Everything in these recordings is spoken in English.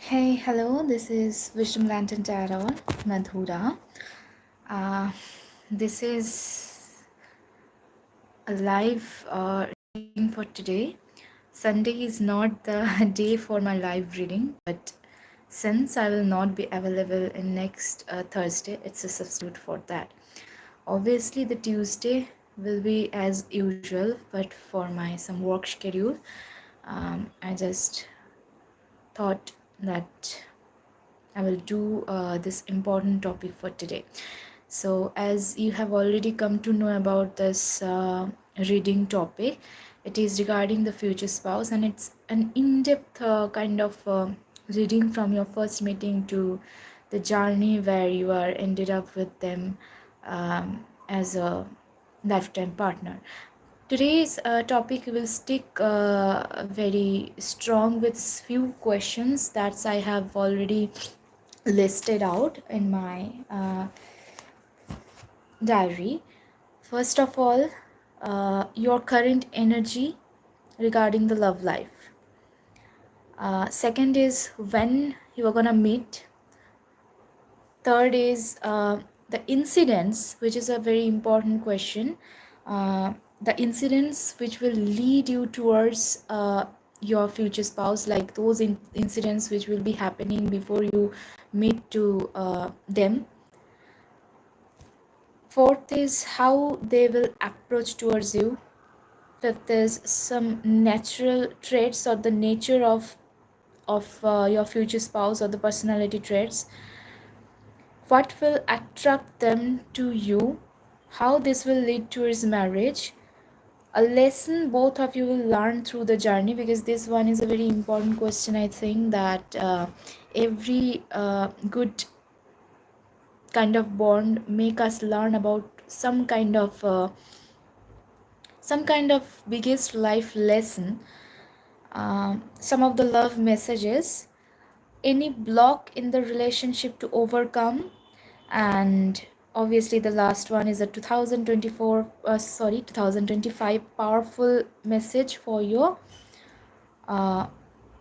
Hey, hello, this is Wisdom Lantern Tarot, Madhura. Uh, this is a live reading for today. Sunday is not the day for my live reading, but since I will not be available in next Thursday, it's a substitute for that. Obviously, the Tuesday will be as usual, but for my some work schedule, I just thought that I will do this important topic for today. So, as you have already come to know about this reading topic, it is regarding the future spouse, and it's an in depth kind of reading from your first meeting to the journey where you are ended up with them as a lifetime partner. Today's topic will stick very strong with few questions that I have already listed out in my diary. First of all, your current energy regarding the love life. Second is when you are gonna meet. Third is the incidents, which is a very important question. The incidents which will lead you towards your future spouse, like those incidents which will be happening before you meet to them. Fourth is how they will approach towards you. Fifth is some natural traits or the nature of your future spouse or the personality traits. What will attract them to you? How this will lead towards marriage? A lesson both of you will learn through the journey, because this one is a very important question. I think that every good kind of bond make us learn about some kind of biggest life lesson, some of the love messages, any block in the relationship to overcome, and obviously the last one is a 2025 powerful message for you.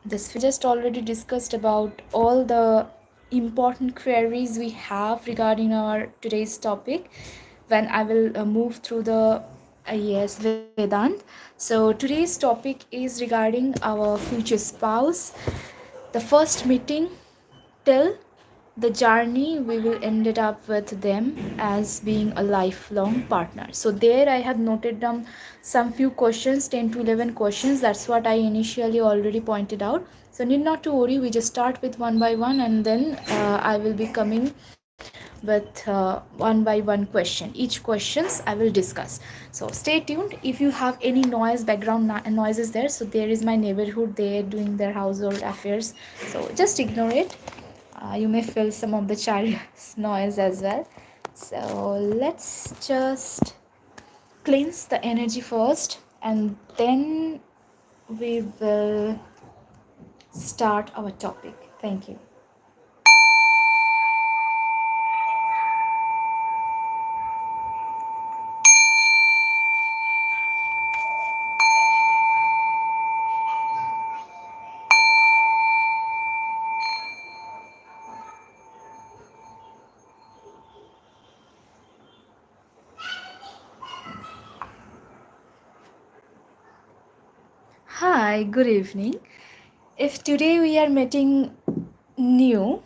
This we just already discussed about all the important queries we have regarding our today's topic when I will move through the yes, Vedant. So today's topic is regarding our future spouse, the first meeting till the journey we will ended up with them as being a lifelong partner. So there I have noted down some few questions, 10 to 11 questions. That's what I initially already pointed out. So need not to worry, we just start with one by one, and then I will be coming with one by one question. Each questions I will discuss. So stay tuned. If you have any noise, background noises there, so there is my neighborhood, they're doing their household affairs, so just ignore it. You may feel some of the child's noise as well. So let's just cleanse the energy first, and then we will start our topic. Thank you. Hi, good evening. If today we are meeting new,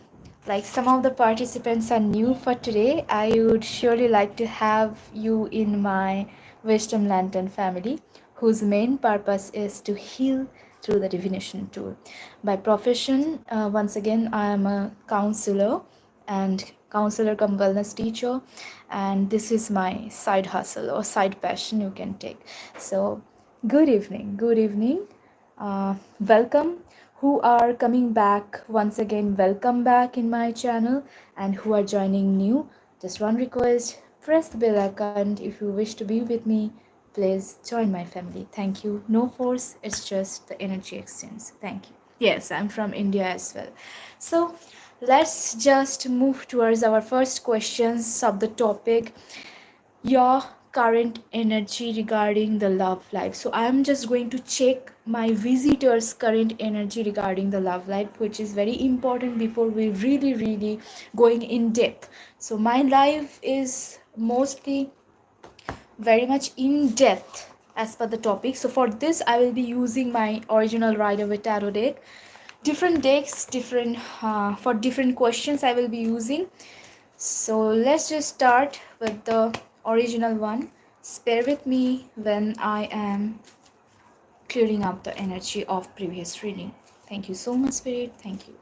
like some of the participants are new for today, I would surely like to have you in my Wisdom Lantern family, whose main purpose is to heal through the divination tool. By profession, once again, I am a counselor and counselor come wellness teacher, and this is my side hustle or side passion you can take. So good evening, welcome. Who are coming back once again, welcome back in my channel, and who are joining new, just one request: press the bell icon if you wish to be with me. Please join my family. Thank you. No force, it's just the energy exchange. Thank you. Yes, I'm from India as well. So let's just move towards our first questions of the topic: your current energy regarding the love life. So I'm just going to check my visitors' current energy regarding the love life, which is very important before we really going in depth. So my life is mostly very much in depth as per the topic. So for this I will be using my original Rider-Waite tarot deck. Different decks, different for different questions I will be using. So let's just start with the original one. Spare with me when I am clearing up the energy of previous reading. Thank you so much, Spirit. Thank you.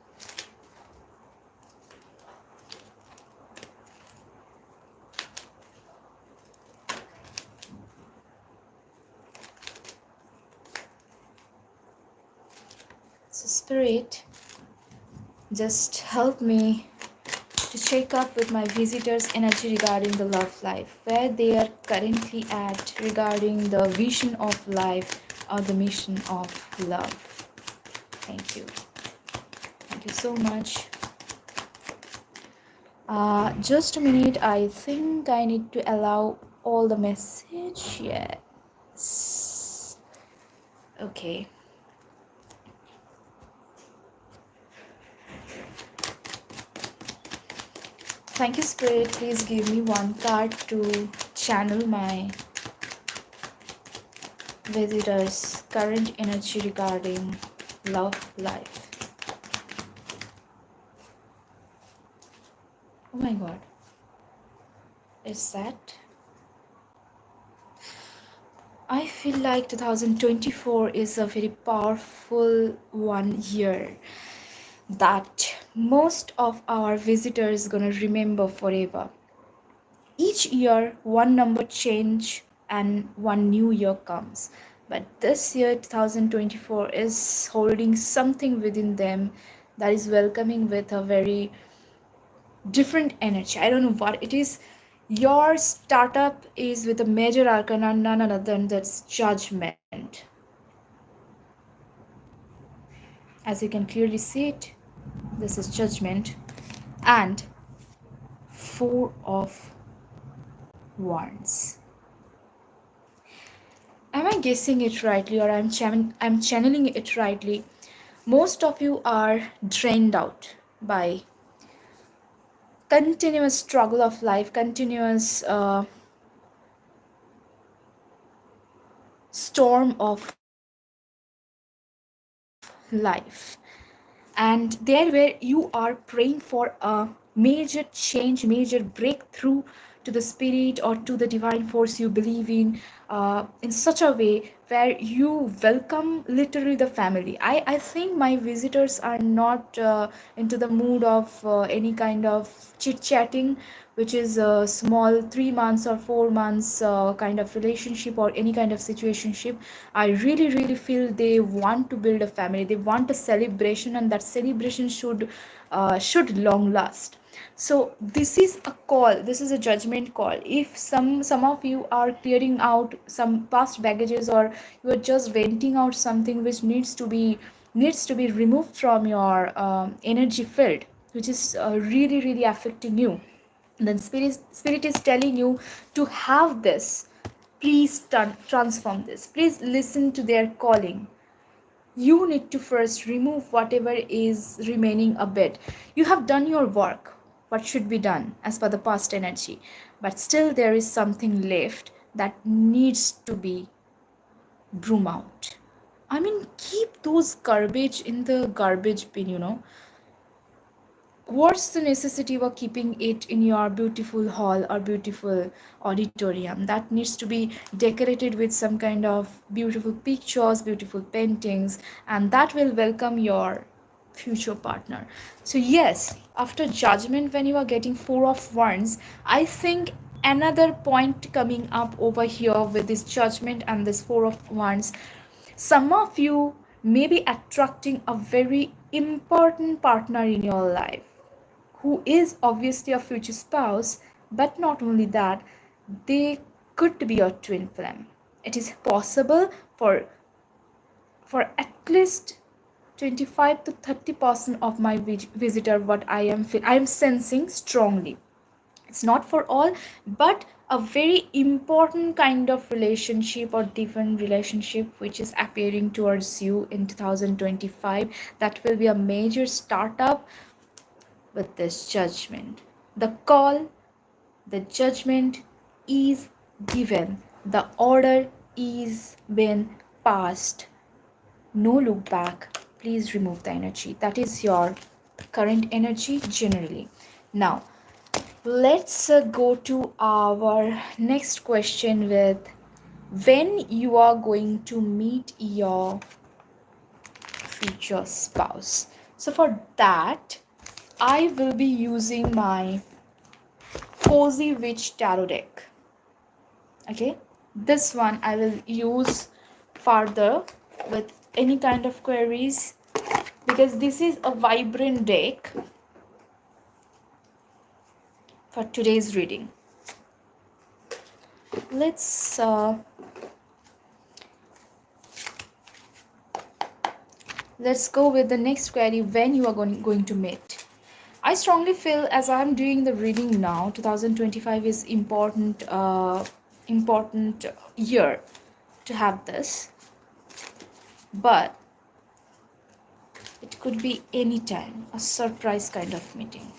So Spirit, just help me to check up with my visitors' energy regarding the love life, where they are currently at regarding the vision of life or the mission of love. Thank you. Thank you so much. Just a minute. I think I need to allow all the message. Yes. Okay. Thank you, Spirit. Please give me one card to channel my visitors' current energy regarding love life. Oh my God. Is that? I feel like 2024 is a very powerful one year that most of our visitors gonna remember forever. Each year one number change and one new year comes, but this year 2024 is holding something within them that is welcoming with a very different energy. I don't know what it is. Your startup is with a major arcana, none other than that's Judgment. As you can clearly see it, this is Judgment and Four of Wands. Am I guessing it rightly, or I'm channeling it rightly? Most of you are drained out by continuous struggle of life, continuous storm of life, and there where you are praying for a major change, major breakthrough to the spirit or to the divine force you believe in such a way where you welcome literally the family. I think my visitors are not into the mood of any kind of chit chatting, which is a small 3 months or 4 months kind of relationship or any kind of situationship. I really feel they want to build a family. They want a celebration, and that celebration should long last. So this is a call. This is a judgment call. If some of you are clearing out some past baggages, or you are just venting out something which needs to be removed from your energy field, which is really affecting you, then spirit is telling you to have this. Please transform this. Please listen to their calling. You need to first remove whatever is remaining a bit. You have done your work, what should be done as per the past energy, but still there is something left that needs to be broom out. I mean, keep those garbage in the garbage bin. What's the necessity of keeping it in your beautiful hall or beautiful auditorium? That needs to be decorated with some kind of beautiful pictures, beautiful paintings, and that will welcome your future partner. So yes, after Judgment, when you are getting Four of Wands, I think another point coming up over here with this Judgment and this Four of Wands, some of you may be attracting a very important partner in your life, who is obviously a future spouse, but not only that, they could be your twin flame. It is possible for at least 25 to 30% of my visitor what I am sensing strongly. It's not for all, but a very important kind of relationship or different relationship which is appearing towards you in 2025. That will be a major startup with this judgment. The call, the judgment is given, the order is been passed. No look back. Please remove the energy. That is your current energy generally. Now let's go to our next question with when you are going to meet your future spouse. So for that, I will be using my Cozy Witch Tarot deck. Okay, this one I will use further with any kind of queries because this is a vibrant deck for today's reading. Let's go with the next query, when you are going to meet. I strongly feel as I'm doing the reading now, 2025 is important year to have this, but it could be any time, a surprise kind of meeting.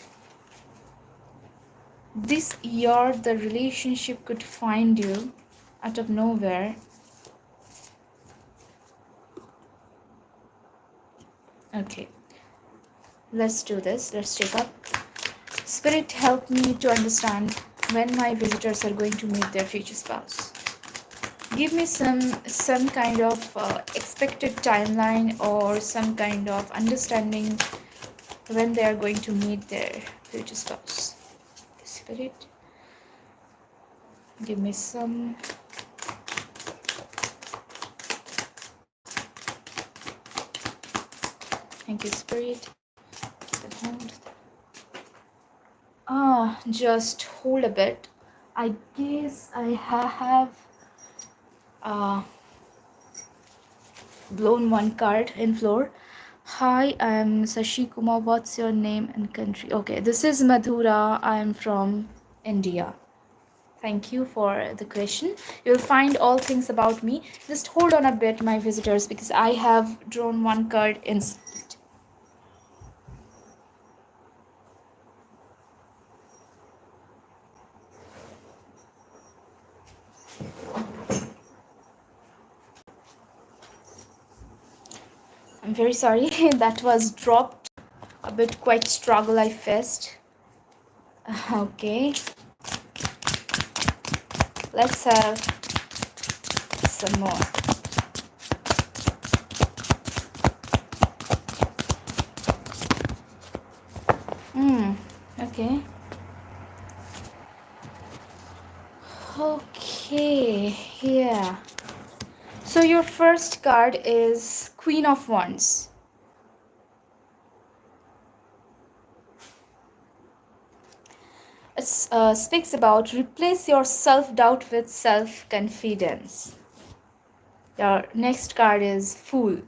This year the relationship could find you out of nowhere. Okay, let's do this. Let's check up. Spirit, help me to understand when my visitors are going to meet their future spouse. Give me some kind of expected timeline or some kind of understanding when they are going to meet their future spouse. Spirit, give me some. Thank you, Spirit. Just hold a bit. I guess I have blown one card in floor. Hi, I'm Sashi Kumar. What's your name and country? Okay, this is Madhura. I'm from India. Thank you for the question. You'll find all things about me. Just hold on a bit, my visitors, because I have drawn one card inside. I'm very sorry that was dropped. A bit quite struggle I faced. Okay. Let's have some more. Okay. Okay, yeah. So your first card is Queen of Wands. It speaks about replace your self-doubt with self-confidence. Your next card is Fool.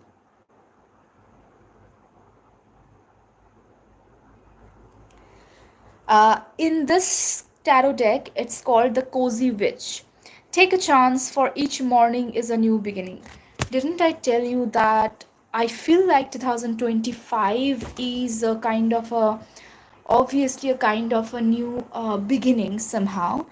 In this tarot deck, it's called the Cozy Witch. Take a chance, for each morning is a new beginning. Didn't I tell you that I feel like 2025 is a kind of a, obviously a kind of a new beginning somehow,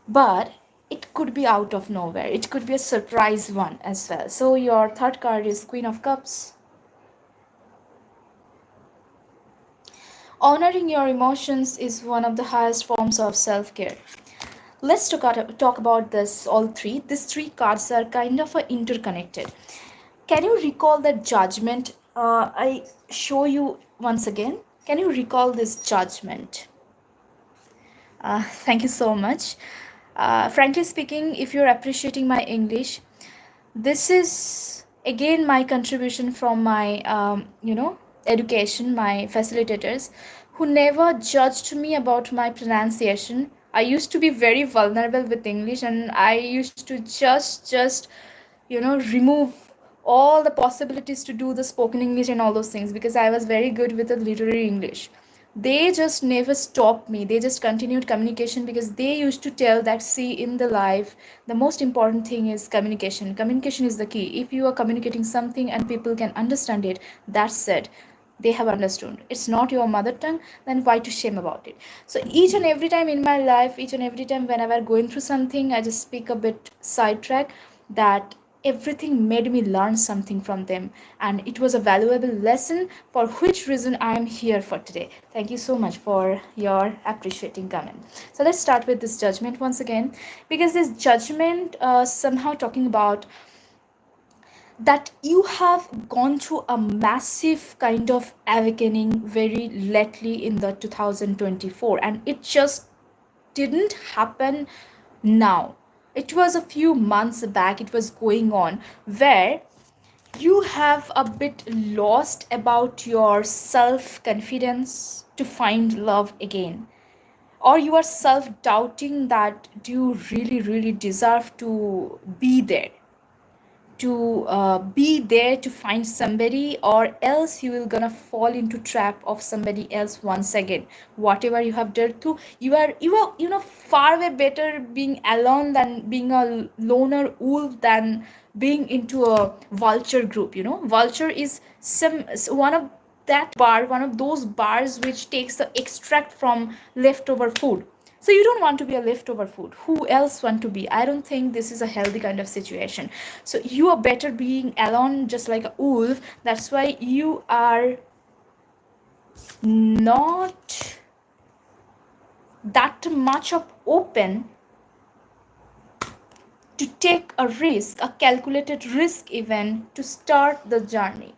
but it could be out of nowhere. It could be a surprise one as well. So your third card is Queen of Cups. Honoring your emotions is one of the highest forms of self-care. Let's talk about this, all three. These three cards are kind of interconnected. Can you recall that Judgment? I show you once again. Can you recall this Judgment? Thank you so much. Frankly speaking, if you're appreciating my English, this is again my contribution from my education, my facilitators who never judged me about my pronunciation. I used to be very vulnerable with English, and I used to just remove all the possibilities to do the spoken English and all those things because I was very good with the literary English. they just never stopped me. They just continued communication, because they used to tell that, see, in the life, the most important thing is communication. Communication is the key. If you are communicating something and people can understand it, that's it. They have understood. It's not your mother tongue, then why to shame about it? So each and every time in my life, each and every time whenever going through something, I just speak a bit sidetrack, that everything made me learn something from them, and it was a valuable lesson, for which reason I am here for today. Thank you so much for your appreciating comment. So let's start with this judgment once again, because this judgment somehow talking about that you have gone through a massive kind of awakening very lately in the 2024, and it just didn't happen now. It was a few months back, it was going on, where you have a bit lost about your self confidence to find love again, or you are self doubting that do you really deserve to be there, be there to find somebody, or else you will gonna fall into trap of somebody else once again. Whatever you have done to, you are far way better being alone than being a loner wolf, than being into a vulture group. Vulture is one of one of those bars which takes the extract from leftover food. So you don't want to be a leftover food. Who else want to be? I don't think this is a healthy kind of situation. So you are better being alone, just like a wolf. That's why you are not that much of open to take a risk, a calculated risk even, to start the journey.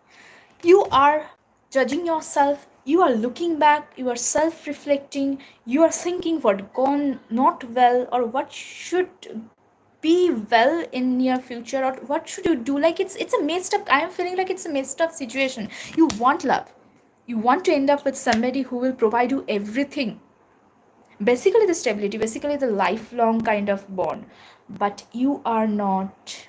You are judging yourself, you are looking back, you are self reflecting, you are thinking what gone not well, or what should be well in near future, or what should you do. Like it's a messed up, I am feeling like it's a messed up situation. You want love, you want to end up with somebody who will provide you everything, basically the stability, basically the lifelong kind of bond, but you are not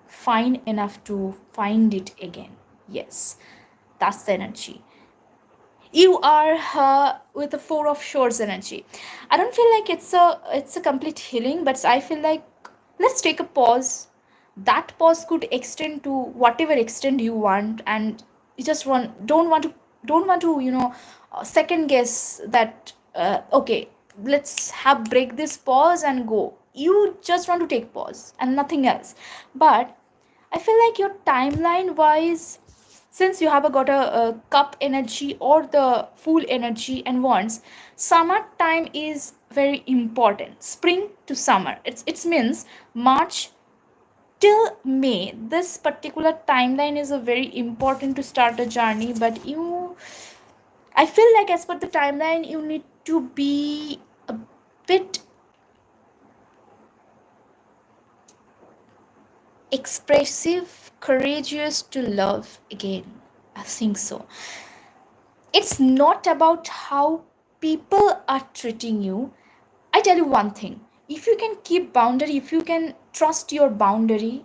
fine enough to find it again. Yes, that's the energy. You are with the four of swords energy. I don't feel like it's a complete healing, but I feel like let's take a pause. That pause could extend to whatever extent you want, and you just don't want to second guess that, okay, let's have break this pause and go. You just want to take pause and nothing else. But I feel like your timeline wise, since you have got a cup energy or the full energy and wands, summer time is very important. Spring to summer, it's means March till May. This particular timeline is a very important to start a journey. But I feel like as per the timeline, you need to be a bit expressive, courageous to love again. I think so. It's not about how people are treating you. I tell you one thing, if you can keep boundary, if you can trust your boundary,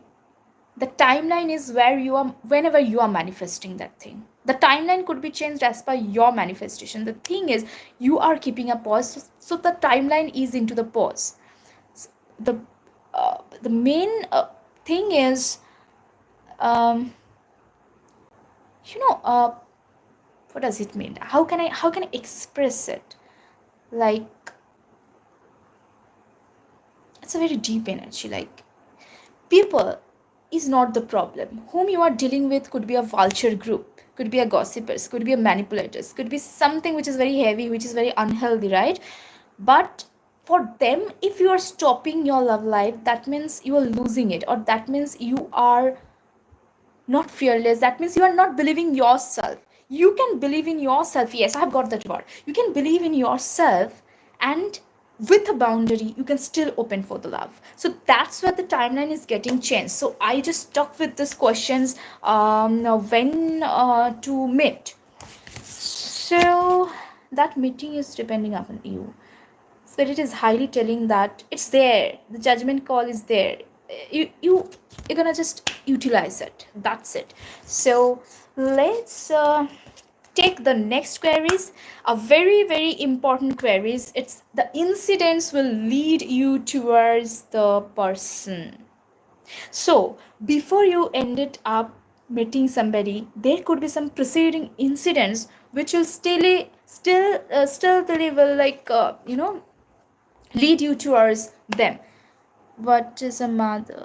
the timeline is where you are, whenever you are manifesting that thing. The timeline could be changed as per your manifestation. The thing is, you are keeping a pause, so the timeline is into the pause. The main thing is, um, what does it mean? How can I express it? Like, it's a very deep energy. Like, people is not the problem. Whom you are dealing with could be a vulture group, could be a gossipers, could be a manipulators, could be something which is very heavy, which is very unhealthy, right? But for them, if you are stopping your love life, that means you are losing it, or that means you are not fearless. That means you are not believing yourself. You can believe in yourself. Yes, I've got that word. You can believe in yourself, and with a boundary, you can still open for the love. So that's where the timeline is getting changed. So I just stuck with these questions, when to meet. So that meeting is depending upon you. Spirit is highly telling that it's there. The judgment call is there. You're gonna just utilize it. That's it. So let's take the next queries, a very, very important queries. It's the incidents will lead you towards the person. So before you ended up meeting somebody, there could be some preceding incidents which will still will like lead you towards them. What is a mother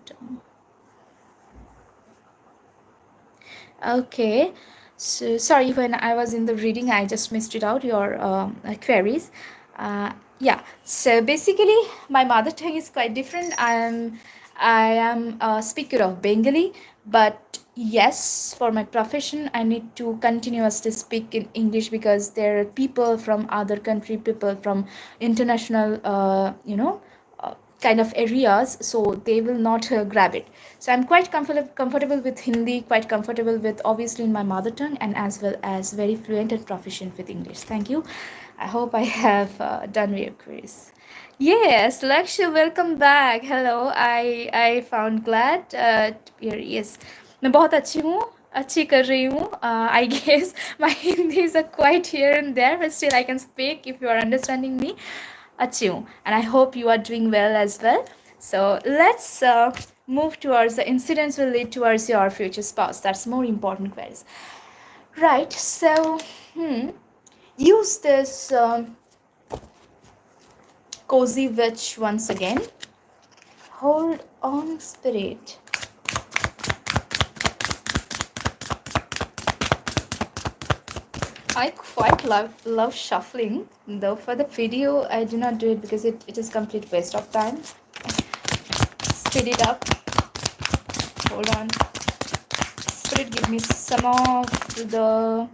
tongue? Okay, so sorry, when I was in the reading I just missed it out, your queries. Yeah, so basically my mother tongue is quite different. I am a speaker of Bengali, but yes, for my profession I need to continuously speak in English because there are people from other country, people from international kind of areas, so they will not grab it. So I'm quite comfortable with Hindi, quite comfortable with obviously in my mother tongue, and as well as very fluent and proficient with English. Thank you. I hope I have done with your quiz. Yes, Lakshya, welcome back. Hello, I found glad to be here. Yes, मैं बहुत अच्छी हूँ, अच्छी कर रही हूँ. I guess my Hindi is quite here and there, but still I can speak if you are understanding me. अच्छी हूँ, and I hope you are doing well as well. So let's move towards the incidents will lead towards your future spouse. That's more important queries. Right, so use this cozy witch once again. Hold on, spirit. I quite love shuffling, though for the video I do not do it because it is complete waste of time. Speed it up. Hold on. Spirit, give me some of the...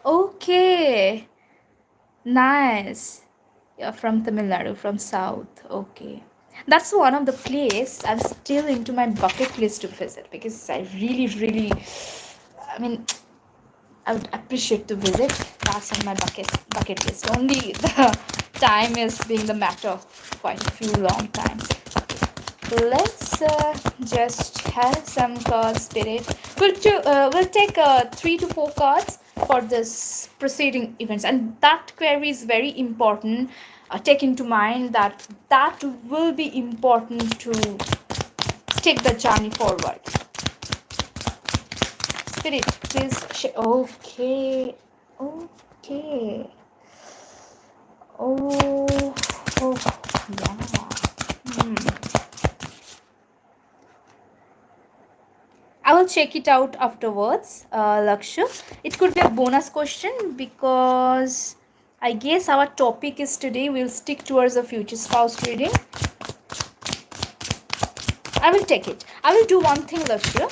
Okay. Nice. Yeah, from Tamil Nadu, from South. Okay. That's one of the place I'm still into my bucket list to visit because I really, I mean, I would appreciate to visit. That's on my bucket list. Only the time is being the matter. Quite a few long times. Let's just have some cards, spirit. We'll take 3 to 4 cards for this preceding events, and that query is very important. Take into mind that will be important to take the journey forward. Spirit, please. Okay. Yeah. I will check it out afterwards, Lakshya. It could be a bonus question because I guess our topic is today we'll stick towards the future spouse reading. I will take it. I will do one thing, Lakshya.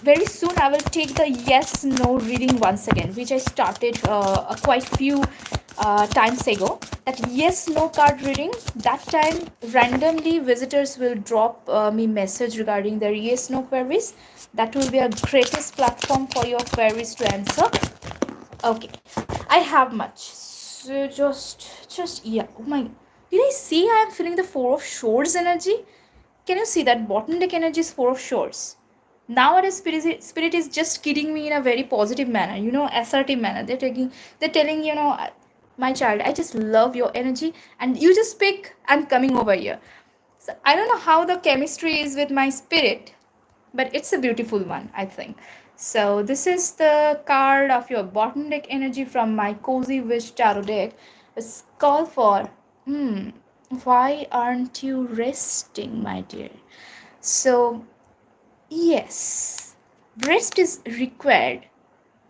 Very soon I will take the yes no reading once again, which I started quite few times ago. That yes no card reading, that time randomly visitors will drop me message regarding their yes no queries. That will be a greatest platform for your queries to answer. Okay, I have much, so just yeah. Oh my, did I see I am feeling the 4 of swords energy? Can you see that bottom deck energy is 4 of swords? Nowadays spirit is just kidding me in a very positive manner, assertive manner. They're telling, my child, I just love your energy and you just pick, I'm coming over here. So I don't know how the chemistry is with my spirit, but it's a beautiful one, I think. So this is the card of your bottom deck energy from my Cozy Wish Tarot deck. It's called for why aren't you resting, my dear? So yes, rest is required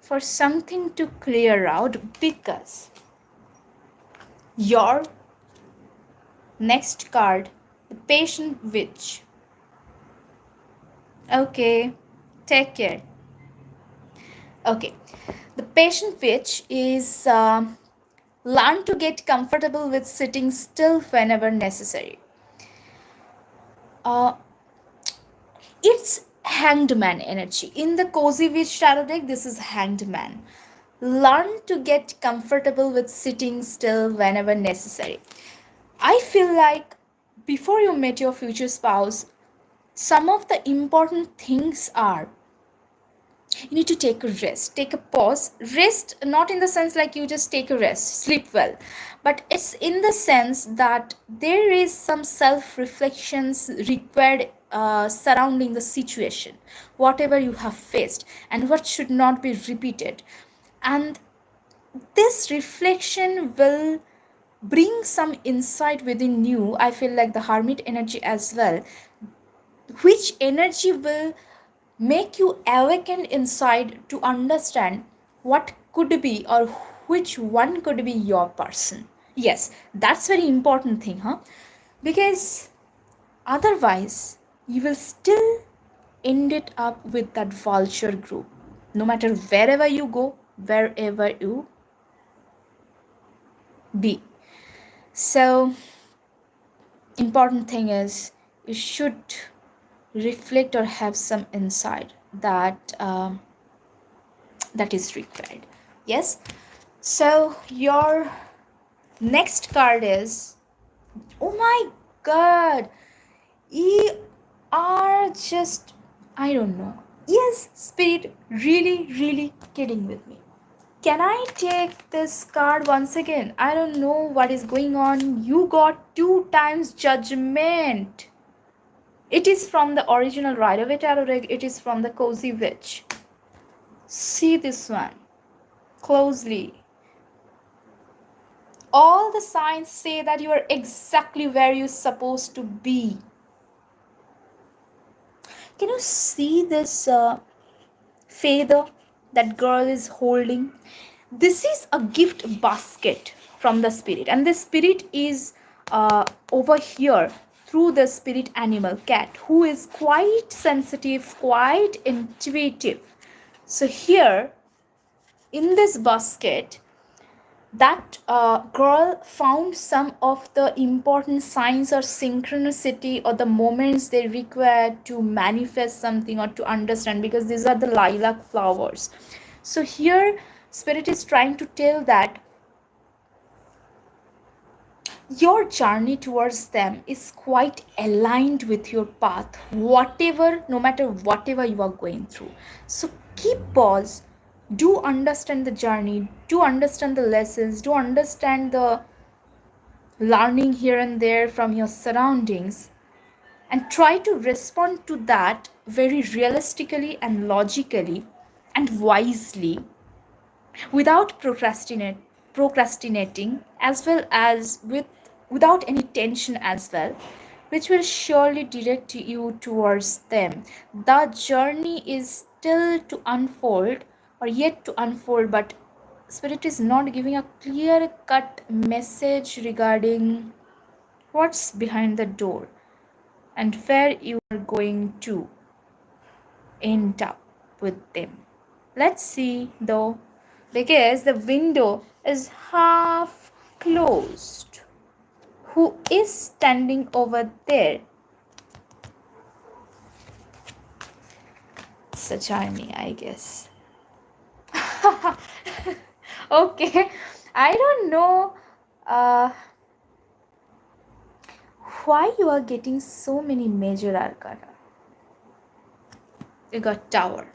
for something to clear out because your next card, the patient witch. Okay, take care. Okay, the patient witch is learn to get comfortable with sitting still whenever necessary. It's hanged man energy. In the Cozy Witch Tarot deck, this is hanged man. Learn to get comfortable with sitting still whenever necessary. I feel like before you meet your future spouse, some of the important things are You need to take a rest, take a pause. Rest, not in the sense like you just take a rest, sleep well, but it's in the sense that there is some self reflections required surrounding the situation, whatever you have faced, and what should not be repeated. And this reflection will bring some insight within you. I feel like the hermit energy as well, which energy will make you awaken inside to understand what could be or which one could be your person. Yes, that's very important thing, huh? Because otherwise you will still end it up with that vulture group, no matter wherever you go, wherever you be. So important thing is you should reflect or have some insight that that is required. Yes. So your next card is, oh my god, you are just, I don't know. Yes, spirit, really kidding with me. Can I take this card once again? I don't know what is going on. You got 2 times judgment. It is from the original Rider-Waite tarot deck. It is from the Cozy Witch. See this one closely. All the signs say that you are exactly where you're supposed to be. Can you see this feather that girl is holding? This is a gift basket from the spirit, and the spirit is over here through the spirit animal cat, who is quite sensitive, quite intuitive. So here in this basket, that girl found some of the important signs or synchronicity or the moments they require to manifest something or to understand, because these are the lilac flowers. So here spirit is trying to tell that your journey towards them is quite aligned with your path, whatever, no matter whatever you are going through. So keep pause, do understand the journey, do understand the lessons, do understand the learning here and there from your surroundings, and try to respond to that very realistically and logically and wisely, without procrastinating, as well as without any tension as well, which will surely direct you towards them. The journey is still to unfold or yet to unfold, but spirit is not giving a clear cut message regarding what's behind the door and where you are going to end up with them. Let's see though, because the window is half closed. Who is standing over there? It's a journey, I guess. Okay, I don't know why you are getting so many major arcana. You got Tower.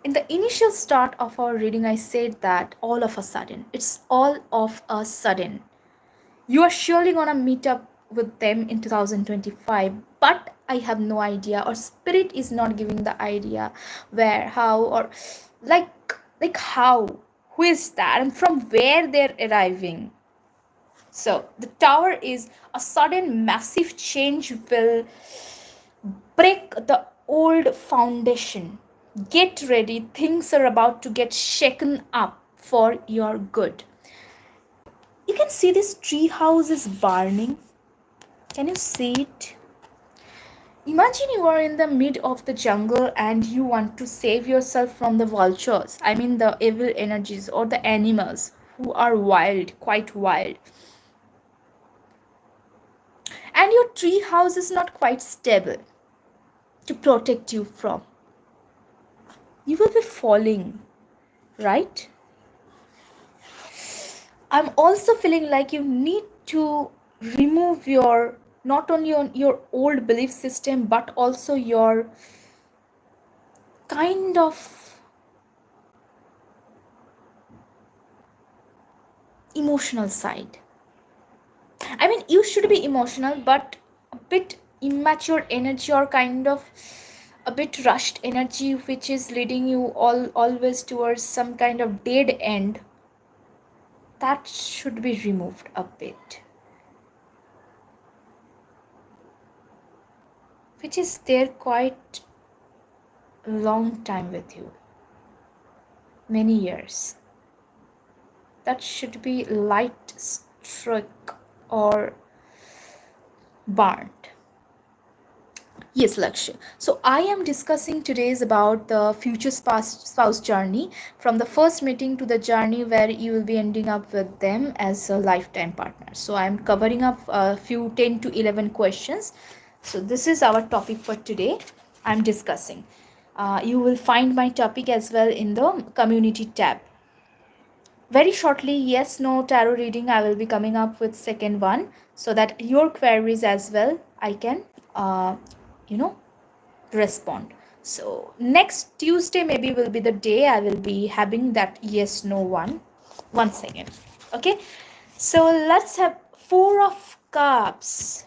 In the initial start of our reading, I said that all of a sudden, it's all of a sudden. You are surely gonna meet up with them in 2025, but I have no idea, or spirit is not giving the idea where, how, or like how, who is that, and from where they're arriving. So the Tower is a sudden massive change will break the old foundation. Get ready, things are about to get shaken up for your good. You can see this tree house is burning. Can you see it? Imagine you are in the mid of the jungle and you want to save yourself from the vultures. I mean the evil energies or the animals who are wild, quite wild. And your tree house is not quite stable to protect you from. You will be falling, right? I'm also feeling like you need to remove your, not only on your old belief system, but also your kind of emotional side. I mean, you should be emotional, but a bit immature energy, or kind of a bit rushed energy, which is leading you always towards some kind of dead end, that should be removed a bit, which is there quite a long time with you, many years. That should be light struck or burnt. Yes, Lakshya. So I am discussing today is about the future spouse journey, from the first meeting to the journey where you will be ending up with them as a lifetime partner. So I'm covering up a few 10 to 11 questions. So this is our topic for today. I'm discussing. You will find my topic as well in the community tab. Very shortly, yes, no tarot reading, I will be coming up with second one, so that your queries as well I can you know respond. So next Tuesday maybe will be the day I will be having that yes no one. One second. Okay, so let's have Four of Cups.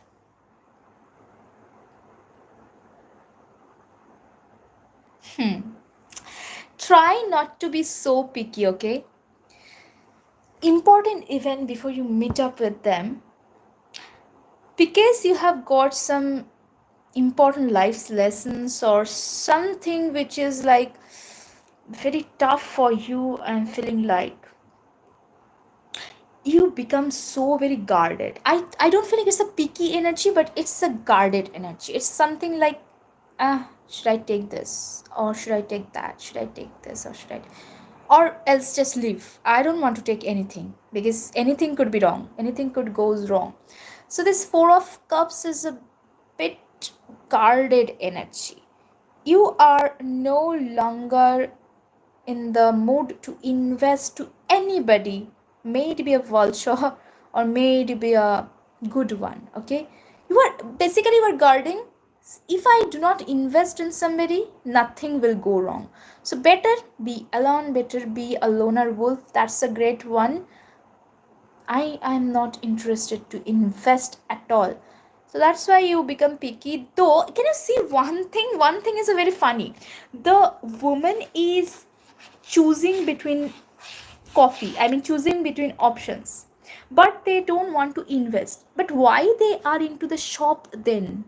Try not to be so picky, okay? Important event before you meet up with them, because you have got some important life lessons or something which is like very tough for you. I'm feeling like you become so very guarded. I don't feel like it's a picky energy, but it's a guarded energy. It's something like, should I take this or should I take that? Should I take this or should I, or else just leave. I don't want to take anything, because anything could be wrong, anything could goes wrong. So this Four of Cups is a bit guarded energy. You are no longer in the mood to invest to anybody, may it be a vulture or may it be a good one. Okay, you are basically, you are guarding. If I do not invest in somebody, nothing will go wrong. So better be alone, better be a loner wolf. That's a great one. I am not interested to invest at all. So that's why you become picky. Though, can you see one thing? One thing is a very funny. The woman is choosing between coffee. I mean, choosing between options. But they don't want to invest. But why they are into the shop then?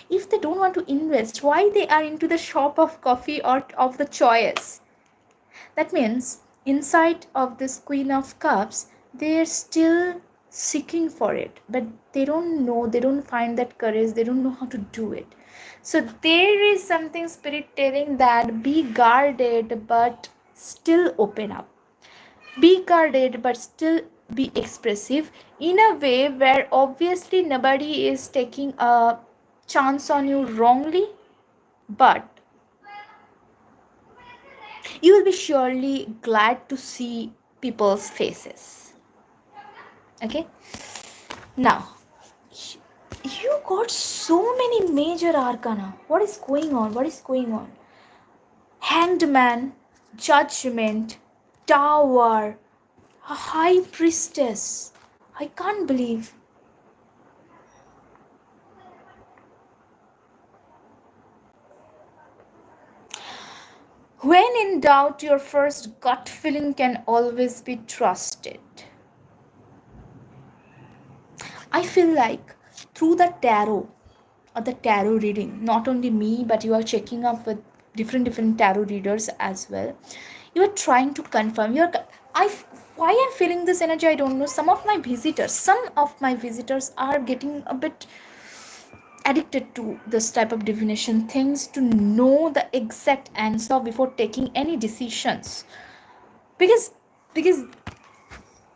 If they don't want to invest, why they are into the shop of coffee or of the choice? That means inside of this Queen of Cups, they're still seeking for it, but they don't know, they don't find that courage, they don't know how to do it. So there is something spirit telling that be guarded but still open up. Be guarded but still be expressive in a way where obviously nobody is taking a chance on you wrongly, but you will be surely glad to see people's faces. Okay, now you got so many major arcana. What is going on? What is going on? Hanged man, judgment, tower, a high priestess. I can't believe. When in doubt, your first gut feeling can always be trusted. I feel like through the tarot or the tarot reading, not only me, but you are checking up with different tarot readers as well. You are trying to confirm. Why I'm feeling this energy, I don't know. Some of my visitors are getting a bit addicted to this type of divination things, to know the exact answer before taking any decisions, because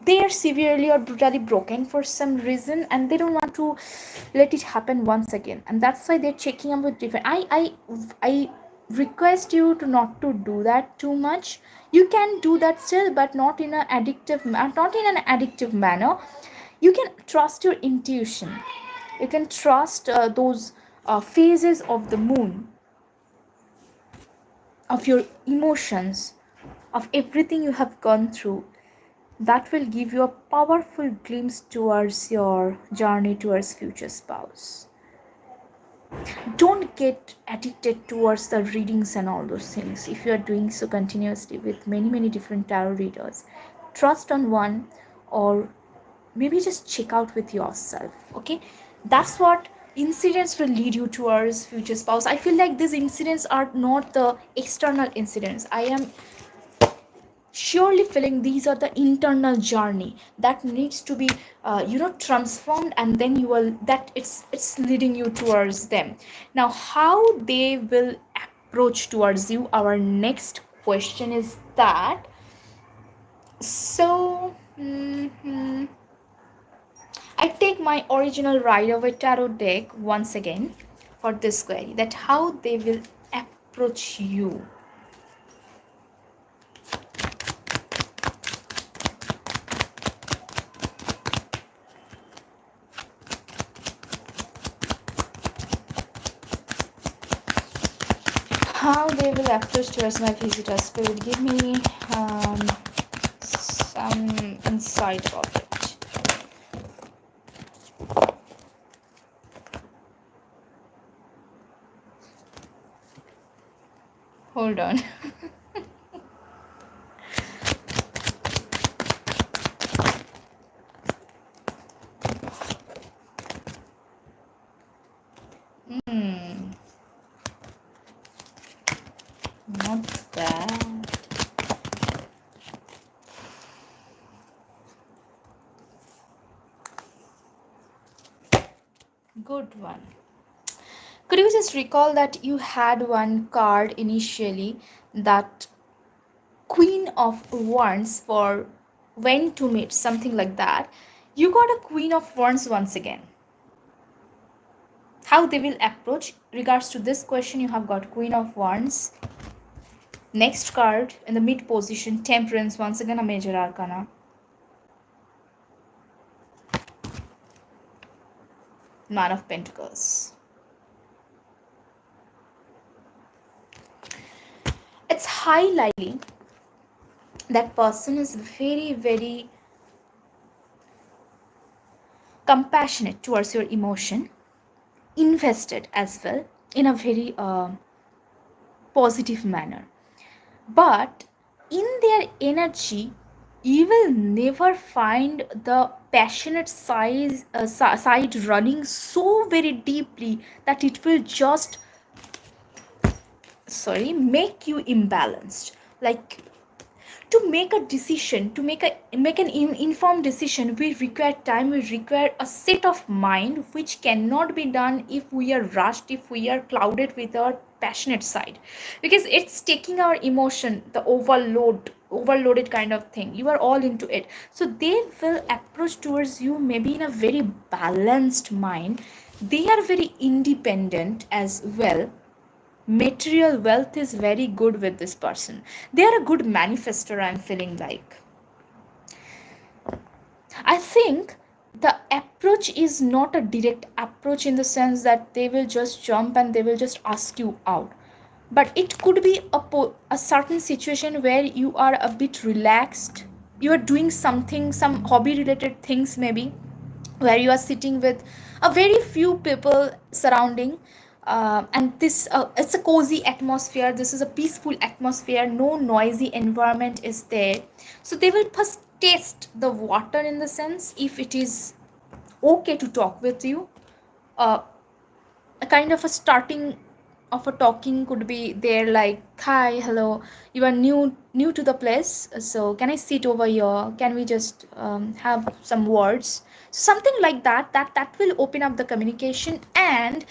they are severely or brutally broken for some reason, and they don't want to let it happen once again, and that's why they're checking up with different. I request you to not to do that too much. You can do that still, but not in an addictive manner. You can trust your intuition. You can trust those phases of the moon. of your emotions, of everything you have gone through, that will give you a powerful glimpse towards your journey towards future spouse. Don't get addicted towards the readings and all those things. If you are doing so continuously with many different tarot readers, trust on one, or maybe just check out with yourself. Okay, that's what incidents will lead you towards future spouse. I feel like these incidents are not the external incidents. I am surely feeling these are the internal journey that needs to be transformed, and then you will, that it's leading you towards them. Now how they will approach towards you, our next question is that. So I take my original Rider Tarot deck once again for this query, that how they will approach you. How they will approach towards my visitor. Spirit, give me some insight about it. Hold on. Not that. Good one. Could you just recall that you had one card initially, that Queen of Wands, for when to meet, something like that? You got a Queen of Wands once again. How they will approach regards to this question, you have got Queen of Wands. Next card in the mid position, Temperance, once again a major arcana. Man of Pentacles. It's highly that person is very compassionate towards your emotion, invested as well in a very positive manner. But in their energy, you will never find the passionate side running so very deeply that it will just make you imbalanced. Like, to make a decision, to make an informed decision, we require time, we require a set of mind, which cannot be done if we are rushed, if we are clouded with our passionate side, because it's taking our emotion, the overloaded kind of thing. You are all into it, so they will approach towards you maybe in a very balanced mind. They are very independent as well. Material wealth is very good with this person. They are a good manifestor, I'm feeling like. I think the approach is not a direct approach in the sense that they will just jump and they will just ask you out, but it could be a certain situation where you are a bit relaxed, you are doing something, some hobby related things maybe, where you are sitting with a very few people surrounding, and this it's a cozy atmosphere, this is a peaceful atmosphere, no noisy environment is there. So they will first taste the water, in the sense if it is okay to talk with you. A kind of a starting of a talking could be there, like, hi, hello, you are new to the place, so can I sit over here, can we just have some words, something like that, that will open up the communication. And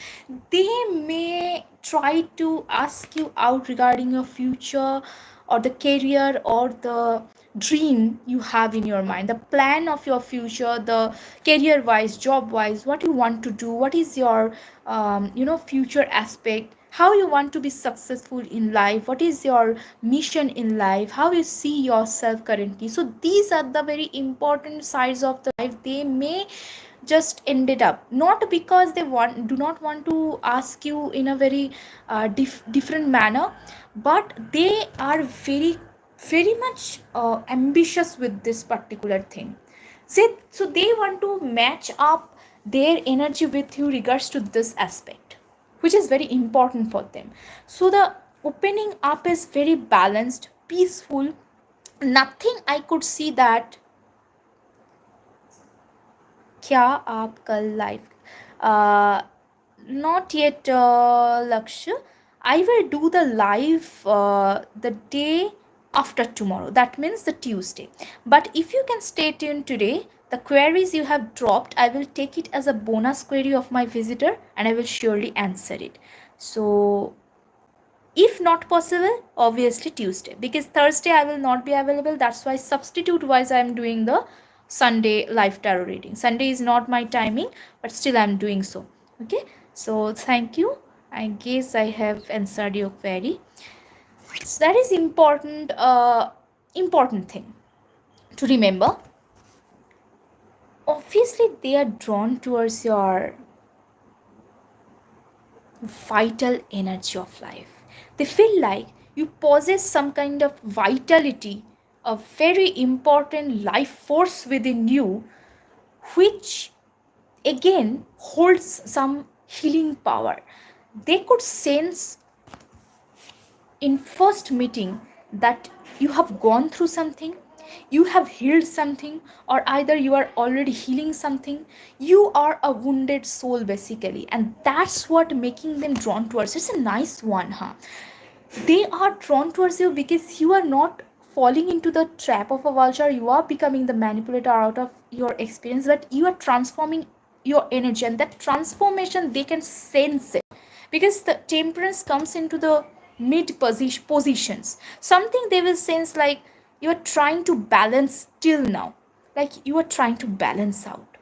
they may try to ask you out regarding your future, or the career, or the dream you have in your mind, the plan of your future, the career wise, job wise, what you want to do, what is your future aspect, how you want to be successful in life, what is your mission in life, how you see yourself currently. So these are the very important sides of the life. They may just ended up, not because they do not want to ask you in a very different manner, but they are very much ambitious with this particular thing. So they want to match up their energy with you regards to this aspect, which is very important for them. So the opening up is very balanced, peaceful. Nothing I could see that क्या आप कल live not yet Lakshya. I will do the live the day after tomorrow, that means the Tuesday. But if you can stay tuned today, the queries you have dropped, I will take it as a bonus query of my visitor and I will surely answer it. So if not possible, obviously Tuesday, because Thursday I will not be available. That's why substitute wise I am doing the Sunday live tarot reading. Sunday is not my timing, but still I am doing so. Okay, so thank you. I guess I have answered your query. So that is important thing to remember. Obviously they are drawn towards your vital energy of life. They feel like you possess some kind of vitality, a very important life force within you, which again holds some healing power. They could sense in first meeting that you have gone through something, you have healed something, or either you are already healing something. You are a wounded soul basically, and that's what making them drawn towards. It's a nice one, huh? They are drawn towards you because you are not falling into the trap of a vulture. You are becoming the manipulator out of your experience, but you are transforming your energy, and that transformation they can sense it, because the temperance comes into the mid positions. Something they will sense, like you are trying to balance till now, like you are trying to balance out.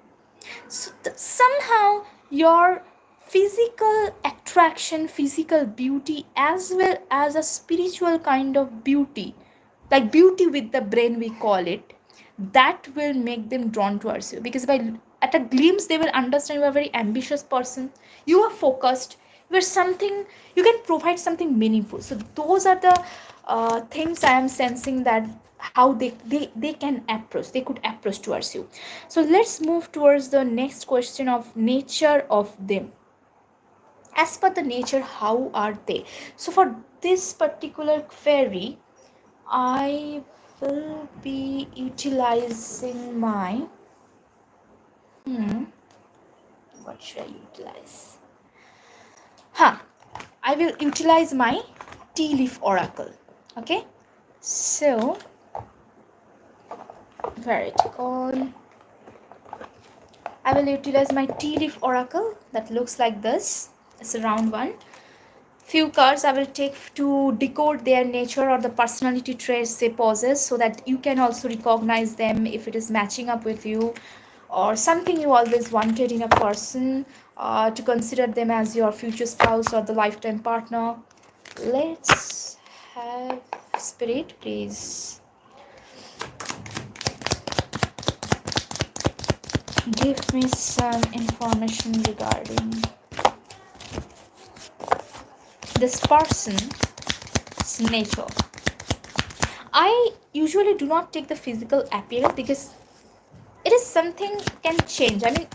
So somehow your physical attraction, physical beauty, as well as a spiritual kind of beauty, like beauty with the brain we call it, that will make them drawn towards you, because by at a glimpse they will understand you are a very ambitious person, you are focused, you are something, you can provide something meaningful. So those are the things I am sensing, that how they can approach, they could approach towards you. So let's move towards the next question of nature of them. As per the nature, how are they? So for this particular query, I will be utilizing my what should I utilize? I will utilize my tea leaf oracle. Okay, so where it gone? I will utilize my tea leaf oracle that looks like this. It's a round one. Few cards I will take to decode their nature or the personality traits they possess, so that you can also recognize them if it is matching up with you, or something you always wanted in a person, to consider them as your future spouse or the lifetime partner. Let's have spirit, please give me some information regarding this person's nature. I usually do not take the physical appearance, because it is something can change. I mean,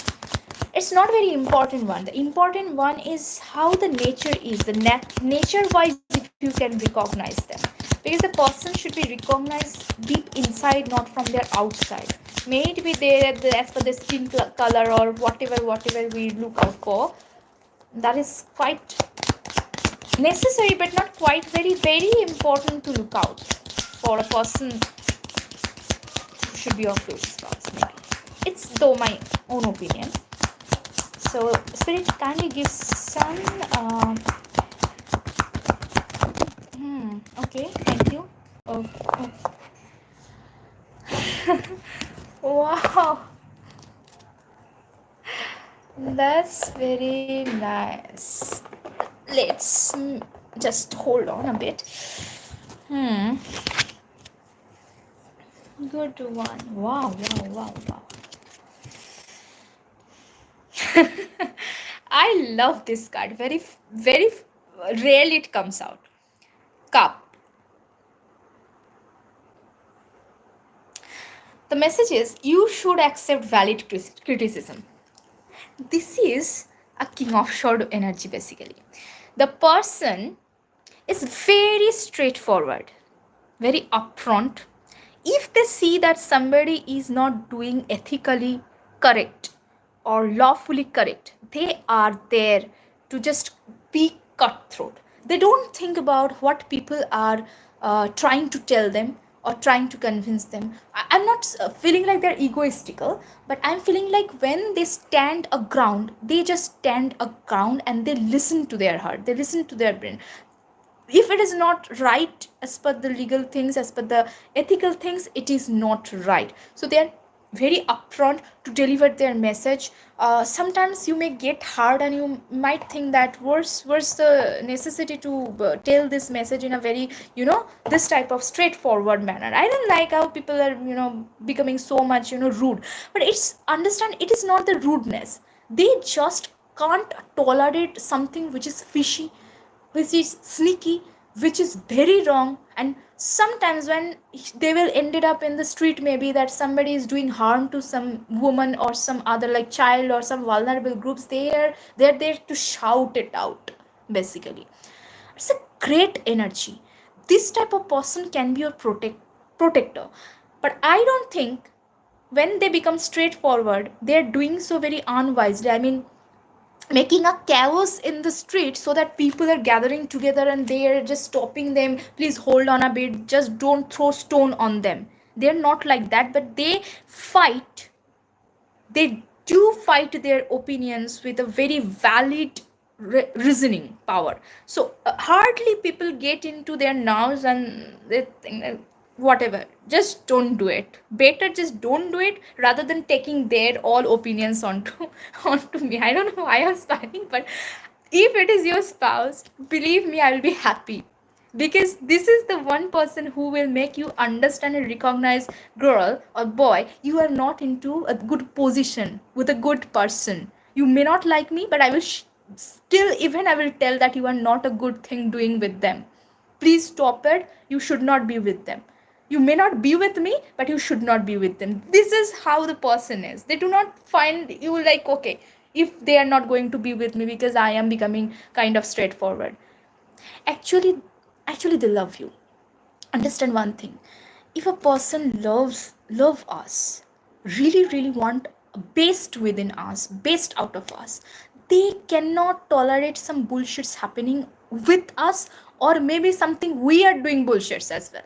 it's not very important one. The important one is how the nature is, the nature wise, if you can recognize them, because the person should be recognized deep inside, not from their outside. May it be there as per the skin color or whatever we look out for. That is quite necessary, but not quite very important to look out for a person who should be your future spouse. Maybe it's though my own opinion. So spirit, kindly give some okay, thank you. Oh. Wow, that's very nice. Let's just hold on a bit. Good one. Wow. I love this card. Very rarely it comes out. Cup. The message is you should accept valid criticism. This is a king of sword energy basically. The person is very straightforward, very upfront. If they see that somebody is not doing ethically correct or lawfully correct, they are there to just be cutthroat. They don't think about what people are trying to tell them or trying to convince them. I'm not feeling like they're egoistical, but I'm feeling like when they stand a ground, they just stand a ground and they listen to their heart, they listen to their brain. If it is not right as per the legal things, as per the ethical things, it is not right. So they are very upfront to deliver their message. Sometimes you may get hard and you might think that where's the necessity to tell this message in a very, this type of straightforward manner. I don't like how people are, becoming so much, rude. But it's understand, it is not the rudeness. They just can't tolerate something which is fishy, which is sneaky, which is very wrong. And sometimes when they will ended up in the street, maybe that somebody is doing harm to some woman or some other like child or some vulnerable groups, they're there to shout it out basically. It's a great energy. This type of person can be your protector. But I don't think when they become straightforward, they're doing so very unwisely. I mean, making a chaos in the street so that people are gathering together and they are just stopping them, please hold on a bit, just don't throw stone on them. They're not like that, but they fight, they do fight their opinions with a very valid reasoning power. So hardly people get into their nerves and they think that whatever, just don't do it, better just don't do it, rather than taking their all opinions onto onto me. I don't know why I'm smiling, but if it is your spouse, believe me, I will be happy, because this is the one person who will make you understand and recognize, girl or boy, you are not into a good position with a good person. You may not like me, but I will still, even I will tell that you are not a good thing doing with them. Please stop it, you should not be with them. You may not be with me, but you should not be with them. This is how the person is. They do not find you like, okay, if they are not going to be with me because I am becoming kind of straightforward. Actually they love you. Understand one thing, if a person love us, really want best within us, best out of us, they cannot tolerate some bullshits happening with us, or maybe something we are doing bullshits as well.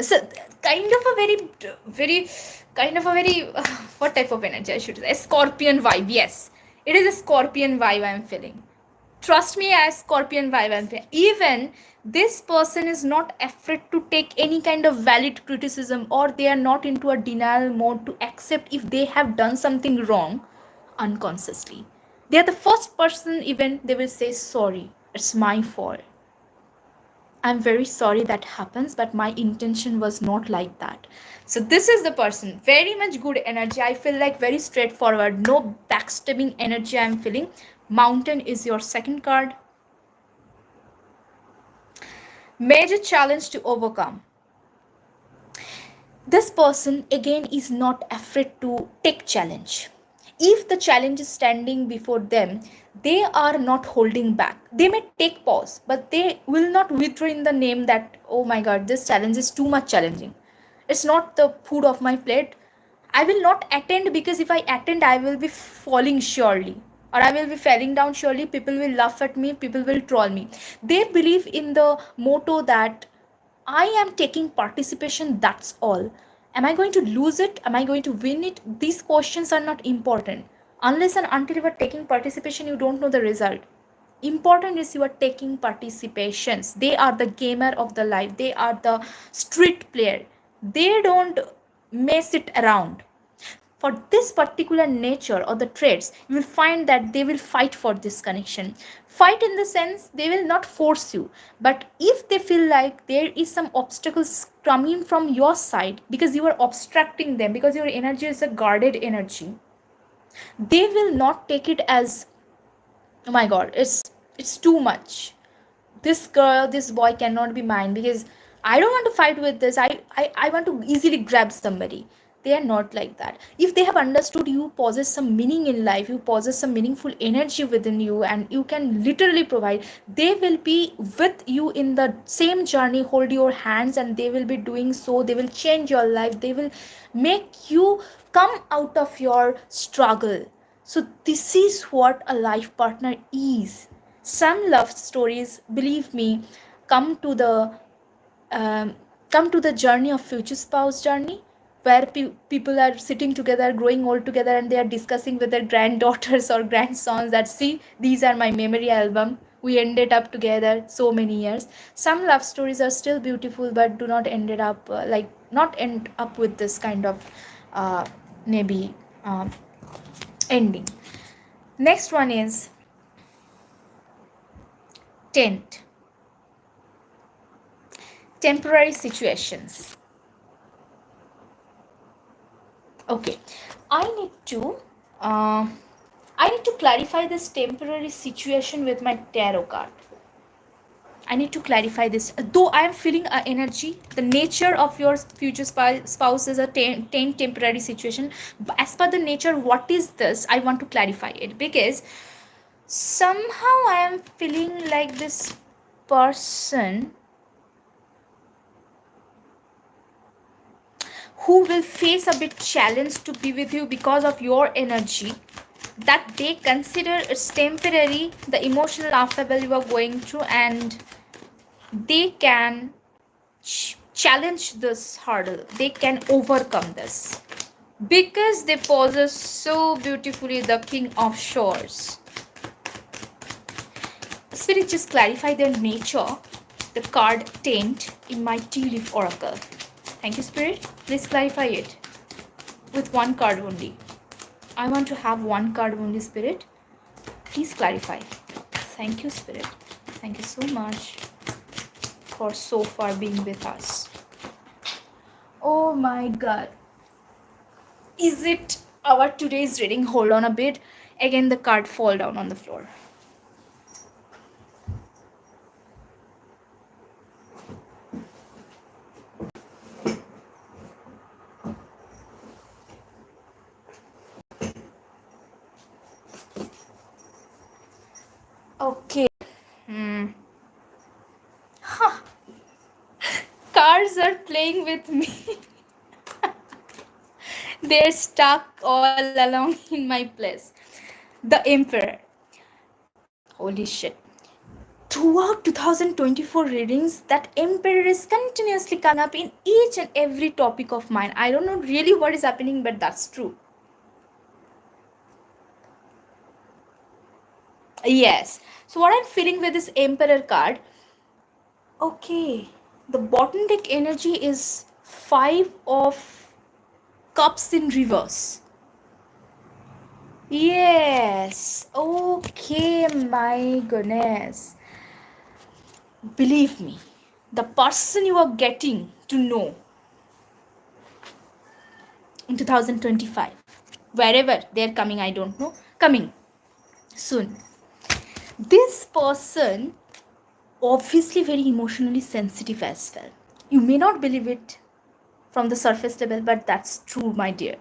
So kind of a very kind of a very what type of energy I should say, a scorpion vibe. Yes, it is a scorpion vibe I'm feeling. Trust me, as scorpion vibe I'm feeling. Even this person is not afraid to take any kind of valid criticism, or they are not into a denial mode to accept if they have done something wrong unconsciously. They are the first person, even they will say sorry, it's my fault, I'm very sorry that happens, but my intention was not like that. So this is the person. Very much good energy. I feel like very straightforward. No backstabbing energy I'm feeling. Mountain is your second card. Major challenge to overcome. This person again is not afraid to take challenge. If the challenge is standing before them, they are not holding back. They may take pause, but they will not withdraw in the name that, oh my god, this challenge is too much challenging. It's not the food of my plate. I will not attend, because if I attend, I will be falling surely, or I will be falling down surely. People will laugh at me, people will troll me. They believe in the motto that I am taking participation, that's all. Am I going to lose it? Am I going to win it? These questions are not important. Unless and until you are taking participation, you don't know the result. Important is you are taking participations. They are the gamer of the life. They are the street player. They don't mess it around. For this particular nature or the traits, you will find that they will fight for this connection. Fight in the sense they will not force you, but if they feel like there is some obstacles coming from your side, because you are obstructing them, because your energy is a guarded energy, They will not take it as, oh my god, it's too much, this girl, this boy cannot be mine because I don't want to fight with this. I want to easily grab somebody. They are not like that. If they have understood you possess some meaning in life, you possess some meaningful energy within you, and you can literally provide, they will be with you in the same journey, hold your hands, and they will be doing so. They will change your life. They will make you come out of your struggle. So, this is what a life partner is. Some love stories, believe me, come to the um, come to the journey of future spouse journey, where people are sitting together, growing old together, and they are discussing with their granddaughters or grandsons that, see, these are my memory album, we ended up together so many years. Some love stories are still beautiful, but do not ended up not end up with this kind of maybe ending. Next one is tent. Temporary situations. Okay, I need to uh, clarify this temporary situation with my tarot card. I need to clarify this. Though I am feeling energy, the nature of your future spouse is a temporary situation. As per the nature, what is this? I want to clarify it, because somehow I am feeling like this person who will face a bit challenge to be with you because of your energy, that they consider it's temporary, the emotional upheaval you are going through, and they can challenge this hurdle, they can overcome this, because they possess so beautifully the king of swords. Spirit, just clarify their nature, the card taint in my tea leaf oracle. Thank you, Spirit. Please clarify it with one card only. I want to have one card only, Spirit. Please clarify. Thank you, Spirit. Thank you so much for so far being with us. Oh my God. Is it our today's reading? Hold on a bit. Again, the card fall down on the floor. Okay. Huh. Cards are playing with me. They're stuck all along in my place. The Emperor. Holy shit. Throughout 2024 readings, that Emperor is continuously coming up in each and every topic of mine. I don't know really what is happening, but that's true. Yes. So what I'm feeling with this Emperor card, okay, the bottom deck energy is 5 of Cups in reverse. Yes. Okay, my goodness. Believe me, the person you are getting to know in 2025, wherever they're coming, I don't know, coming soon. This person obviously very emotionally sensitive as well. You may not believe it from the surface level, but that's true, my dear.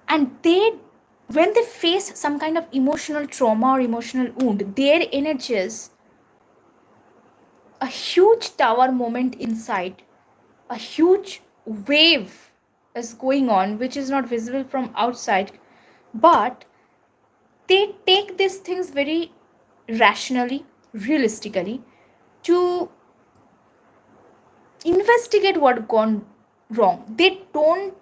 And when they face some kind of emotional trauma or emotional wound, their energies, a huge tower moment inside, a huge wave is going on, which is not visible from outside, but they take these things very rationally, realistically, to investigate what gone wrong. They don't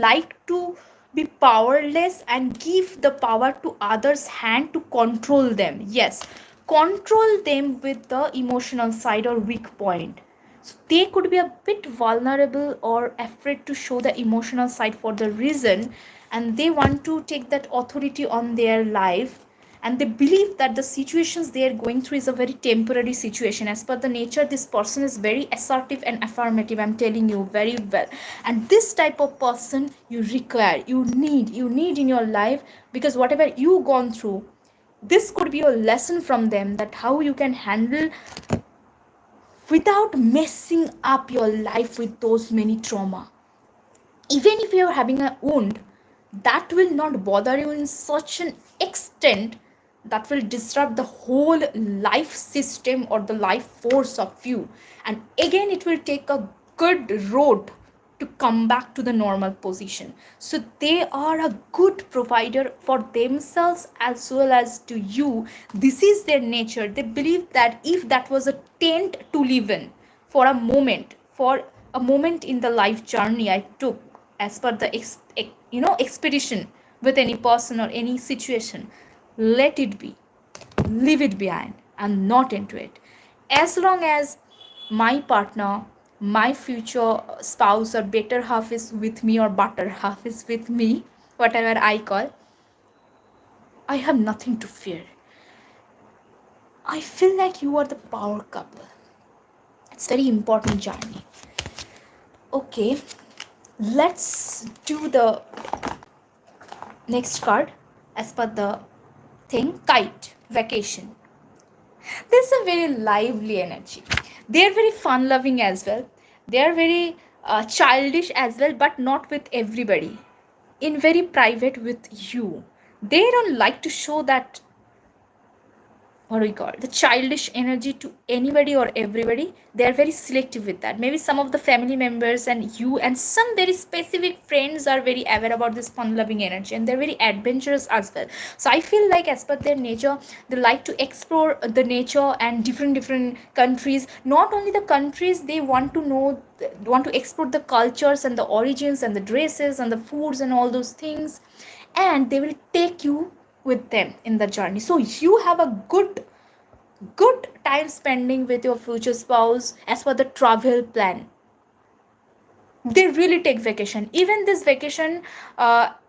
like to be powerless and give the power to others hand to control them. Yes, control them with the emotional side or weak point. So they could be a bit vulnerable or afraid to show the emotional side for the reason, and they want to take that authority on their life, and they believe that the situations they are going through is a very temporary situation. As per the nature, this person is very assertive and affirmative, I'm telling you very well. And this type of person you require, you need in your life, because whatever you gone through, this could be a lesson from them, that how you can handle without messing up your life with those many trauma. Even if you're having a wound, that will not bother you in such an extent that will disrupt the whole life system or the life force of you, and again it will take a good road to come back to the normal position. So they are a good provider for themselves as well as to you. This is their nature. They believe that if that was a tent to live in for a moment, for a moment in the life journey I took, as per the expedition with any person or any situation, let it be, leave it behind and not into it. As long as my partner, my future spouse or better half is with me, or butter half is with me, whatever I call, I have nothing to fear. I feel like you are the power couple. It's very important journey. Okay, let's do the next card as per the thing. Kite, vacation. There's a very lively energy. They're very fun loving as well. They're very childish as well, but not with everybody. In very private with you. They don't like to show that, what do we call it, the childish energy to anybody or everybody. They are very selective with that. Maybe some of the family members and you and some very specific friends are very aware about this fun loving energy, and they're very adventurous as well. So I feel like as per their nature, they like to explore the nature and different countries. Not only the countries, they want to know, want to explore the cultures and the origins and the dresses and the foods and all those things, and they will take you with them in the journey. So you have a good time spending with your future spouse as per the travel plan. They really take vacation. Even this vacation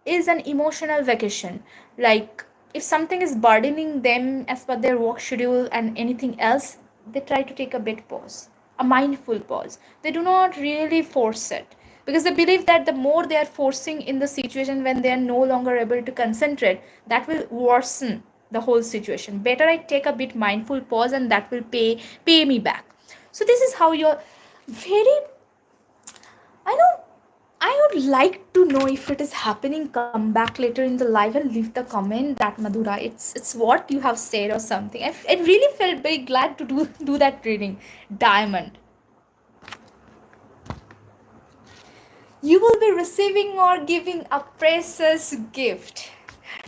is an emotional vacation. Like if something is burdening them as per their work schedule and anything else, they try to take a bit pause, a mindful pause. They do not really force it, because they believe that the more they are forcing in the situation, when they are no longer able to concentrate, that will worsen the whole situation. Better I take a bit mindful pause, and that will pay me back. So this is how you're very, I know, I would like to know if it is happening. Come back later in the live and leave the comment that Madhura, it's what you have said or something. I really felt very glad to do that reading. Diamond. You will be receiving or giving a precious gift.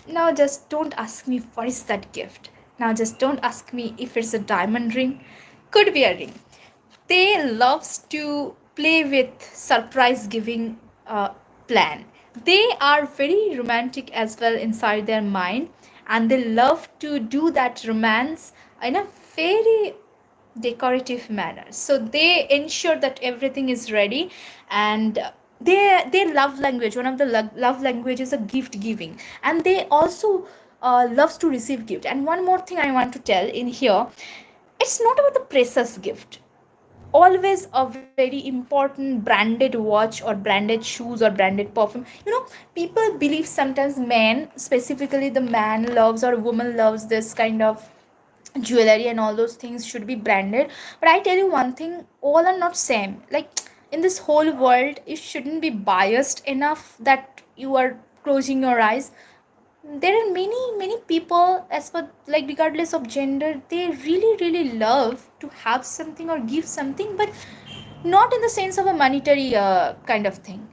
Now just don't ask me what is that gift. Now just don't ask me if it's a diamond ring. Could be a ring. They loves to play with surprise giving plan. They are very romantic as well inside their mind, and they love to do that romance in a very decorative manner. So they ensure that everything is ready, and their love language, one of the love language is a gift giving, and they also loves to receive gift. And one more thing I want to tell in here, it's not about the precious gift. Always a very important branded watch or branded shoes or branded perfume. People believe sometimes men, specifically the man loves or woman loves this kind of jewelry and all those things should be branded. But I tell you one thing, all are not same. Like in this whole world, you shouldn't be biased enough that you are closing your eyes. There are many people, as per, like, regardless of gender, they really love to have something or give something, but not in the sense of a monetary kind of thing.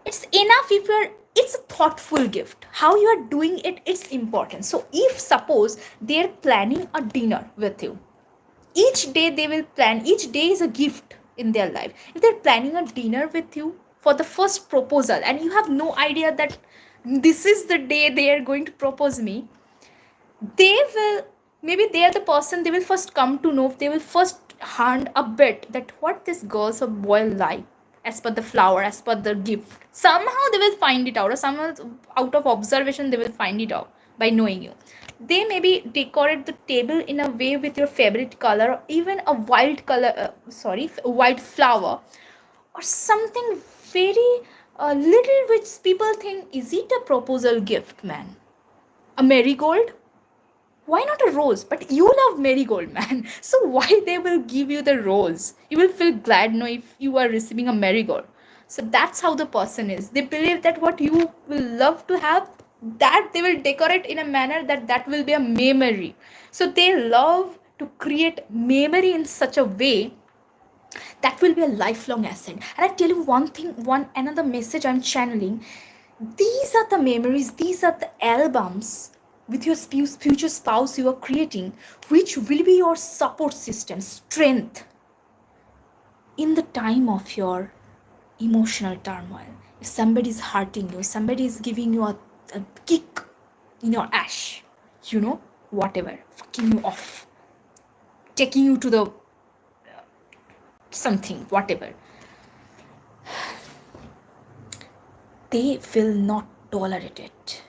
It's enough if you're, it's a thoughtful gift. How you are doing it, it's important. So if suppose they're planning a dinner with you, each day they will plan, each day is a gift in their life. If they're planning a dinner with you for the first proposal, and you have no idea that this is the day they are going to propose me, they will, maybe they are the person, they will first come to know, they will first hand a bit that what this girls or boy like, as per the flower, as per the gift. Somehow they will find it out, or somehow out of observation they will find it out by knowing you. They maybe decorate the table in a way with your favorite color, or even a wild color, white flower, or something very little which people think, is it a proposal gift, man? A marigold? Why not a rose? But you love marigold, man. So why they will give you the rose? You will feel glad, no, if you are receiving a marigold. So that's how the person is. They believe that what you will love to have, that they will decorate in a manner that will be a memory. So they love to create memory in such a way that will be a lifelong asset. And I tell you one thing, one another message I'm channeling. These are the memories, these are the albums with your future spouse you are creating, which will be your support system, strength in the time of your emotional turmoil. If somebody is hurting you, somebody is giving you a kick in your ash, you know, whatever, fucking you off, taking you to the something, whatever, they will not tolerate it.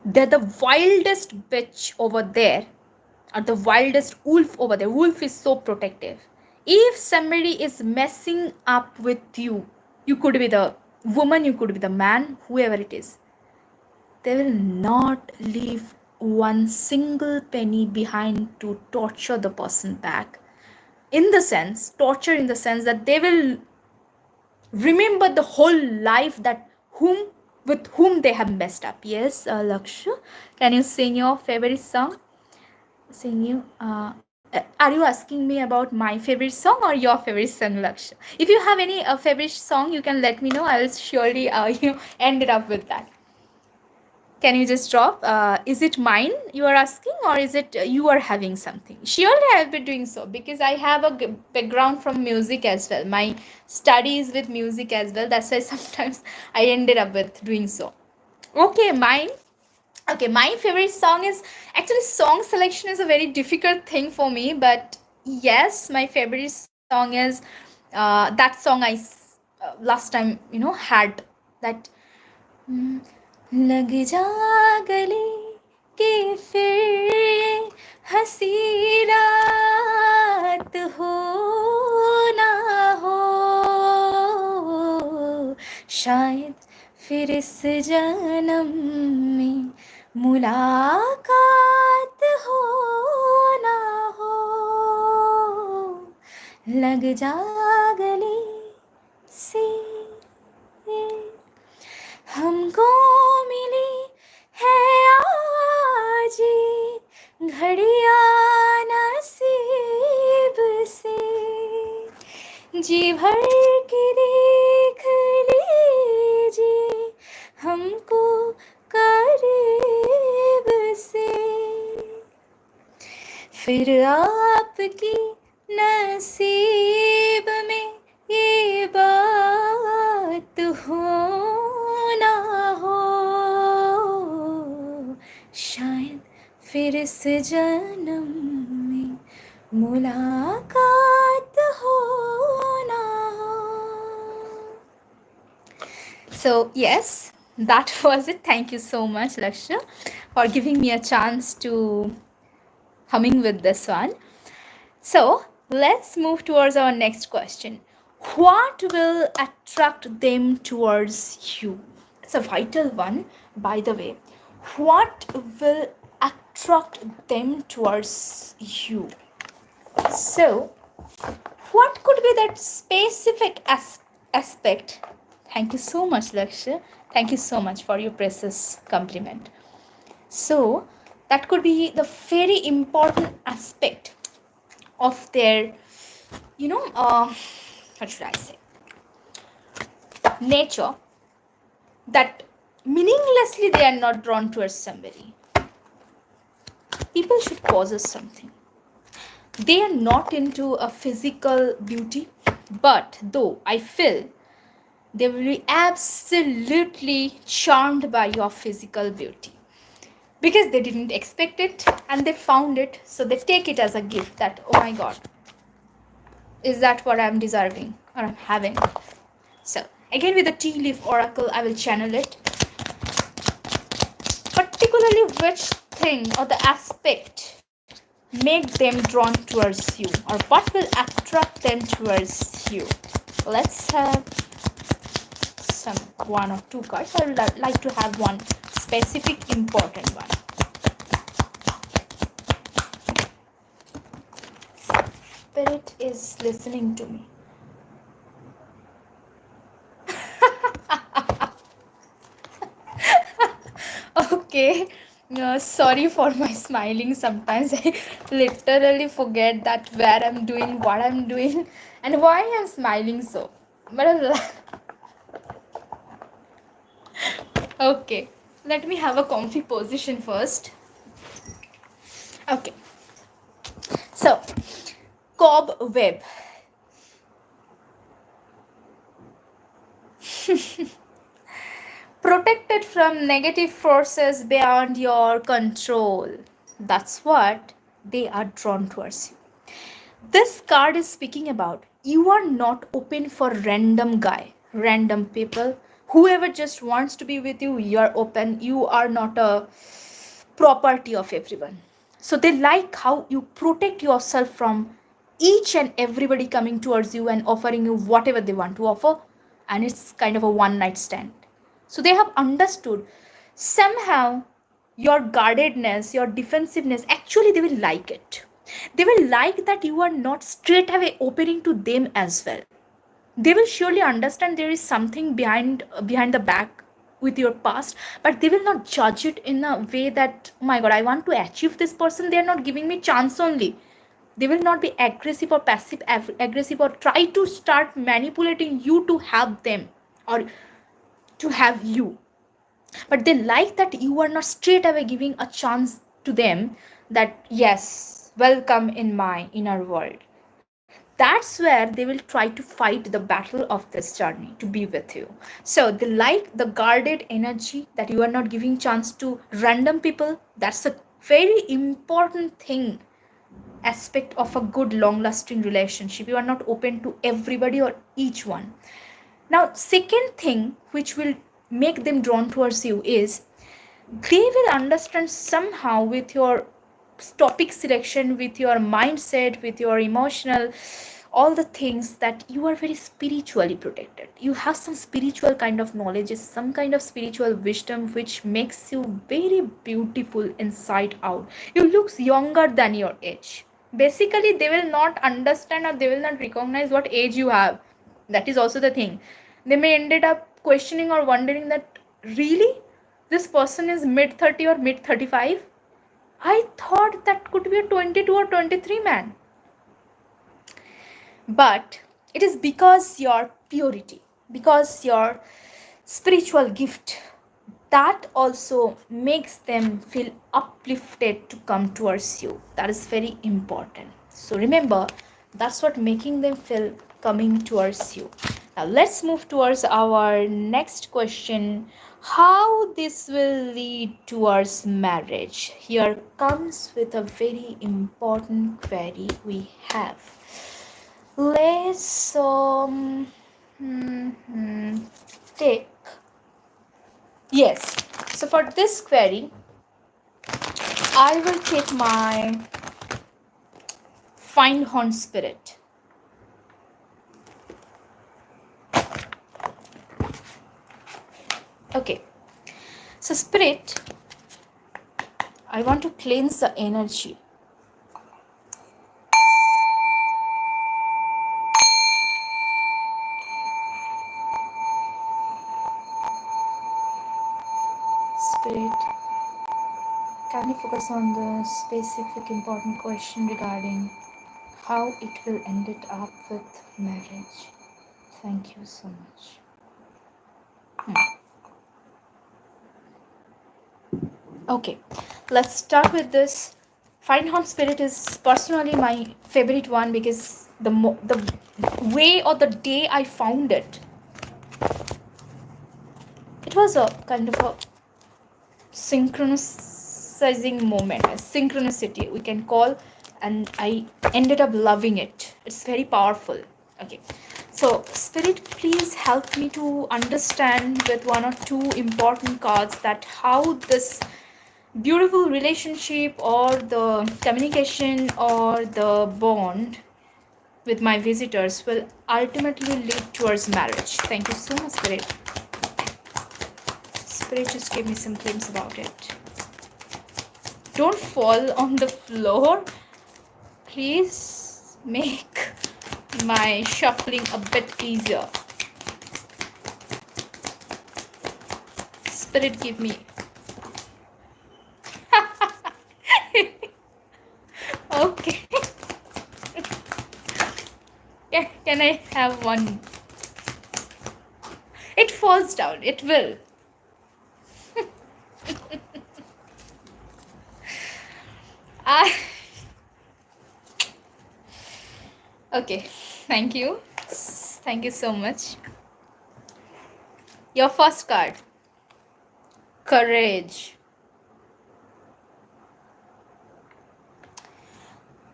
They're the wildest bitch over there, or the wildest wolf over there. Wolf is so protective. If somebody is messing up with you, you could be the woman, you could be the man, whoever it is, they will not leave one single penny behind to torture the person back. Torture in the sense that they will remember the whole life that with whom they have messed up. Yes, Laksha, can you sing your favorite song? Are you asking me about my favorite song or your favorite song, Laksha? If you have any favorite song, you can let me know. I will surely end it up with that. Can you just drop? Is it mine you are asking, or is it you are having something? Surely I will be doing so, because I have a background from music as well. My studies with music as well. That's why sometimes I ended up with doing so. Okay, mine. Okay, my favorite song is, actually song selection is a very difficult thing for me, but yes, my favorite song is that song I last time had, that लग जा गले के फिर हंसी रात हो ना हो, शायद फिर इस जन्म में मुलाकात हो ना हो, लग जा गले से हमको मिली है आज घड़ियां नसीब से, जी भर के देख लीजिए हमको करीब से, फिर आपकी नसीब में ये बात हो ना हो, शायद फिर इस जन्म में मुलाकात हो ना हो. So yes, that was it. Thank you so much, Laksha, for giving me a chance to humming with this one. So let's move towards our next question. What will attract them towards you? It's a vital one, by the way. What will attract them towards you? So, what could be that specific aspect? Thank you so much, Laksha. Thank you so much for your precious compliment. So, that could be the very important aspect of their, what should I say, nature, that meaninglessly they are not drawn towards somebody. People should possess something. They are not into a physical beauty, but though I feel they will be absolutely charmed by your physical beauty, because they didn't expect it and they found it, so they take it as a gift that, oh my god, is that what I'm deserving or I'm having? So again, with the tea leaf oracle, I will channel it. particularly which thing or the aspect make them drawn towards you, or what will attract them towards you? Let's have some one or two cards. I would like to have one specific important one. Spirit is listening to me. Okay, sorry for my smiling. Sometimes I literally forget that where I'm doing, what I'm doing, and why I'm smiling so. But okay, let me have a comfy position first. Okay, so cobweb. Protected from negative forces beyond your control. That's what they are drawn towards you. This card is speaking about you are not open for random guy, random people. Whoever just wants to be with you, you are open. You are not a property of everyone. So they like how you protect yourself from each and everybody coming towards you and offering you whatever they want to offer. And it's kind of a one night stand. So they have understood somehow your guardedness, your defensiveness, actually they will like it. They will like that you are not straight away opening to them as well. They will surely understand there is something behind the back with your past, but they will not judge it in a way that, oh my god, I want to achieve this person, they are not giving me chance only. They will not be aggressive or passive aggressive or try to start manipulating you to have them or to have you. But they like that you are not straight away giving a chance to them that yes, welcome in my inner world. That's where they will try to fight the battle of this journey to be with you. So they like the guarded energy that you are not giving chance to random people. That's a very important thing, aspect of a good long lasting relationship. You are not open to everybody or each one. Now second thing which will make them drawn towards you is they will understand somehow with your topic selection, with your mindset, with your emotional, all the things, that you are very spiritually protected. You have some spiritual kind of knowledge, some kind of spiritual wisdom which makes you very beautiful inside out. You look younger than your age. Basically they will not understand or they will not recognize what age you have. That is also the thing. They may ended up questioning or wondering that really this person is mid 30 or mid 35. I thought that could be a 22 or 23 man. But it is because your purity, because your spiritual gift, that also makes them feel uplifted to come towards you. That is very important. So remember, that's what making them feel coming towards you. Now let's move towards our next question. How this will lead towards marriage? Here comes with a very important query we have. Let's take, yes, so for this query I will take my find horn spirit. Okay, so spirit, I want to cleanse the energy. Spirit, can you focus on the specific important question regarding how it will end it up with marriage? Thank you so much. Okay, let's start with this. Find Horn Spirit is personally my favorite one because the way or the day I found it, it was a kind of a synchronizing moment, a synchronicity we can call, and I ended up loving it. It's very powerful. Okay, so Spirit, please help me to understand with one or two important cards that how this beautiful relationship or the communication or the bond with my visitors will ultimately lead towards marriage. Thank you so much, Spirit. Spirit just gave me some glimpse about it. Don't fall on the floor. Please make my shuffling a bit easier. Spirit, give me. Okay. Yeah, can I have one? It falls down. It will. I. Okay. Thank you. Thank you so much. Your first card. Courage.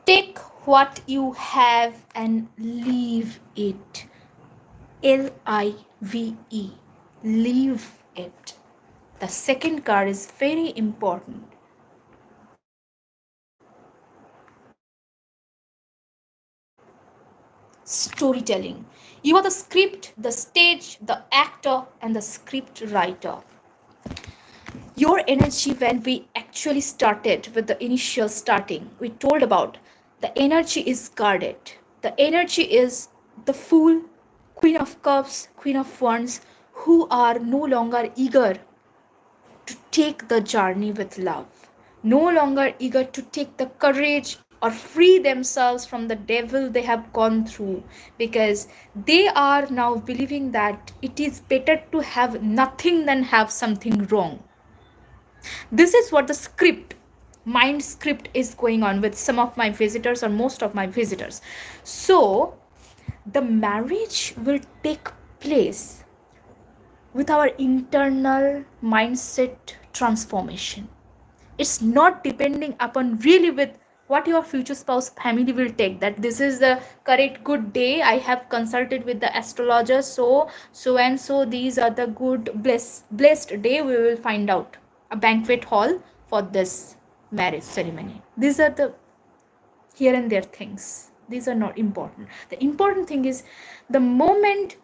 Take what you have and leave it. L-I-V-E. Leave it. The second card is very important. Storytelling. You are the script, the stage, the actor, and the script writer. Your energy when we actually started with the initial starting, we told about the energy is guarded. The energy is the Fool, Queen of Cups, Queen of Wands, who are no longer eager to take the journey with love, no longer eager to take the courage or free themselves from the devil they have gone through, because they are now believing that it is better to have nothing than have something wrong. This is what the script, mind script, is going on with some of my visitors or most of my visitors. So the marriage will take place with our internal mindset transformation. It's not depending upon really with what your future spouse family will take, that this is the correct good day, I have consulted with the astrologer, so and so these are the good blessed day, we will find out a banquet hall for this marriage ceremony. These are the here and there things. These are not important. The important thing is the moment.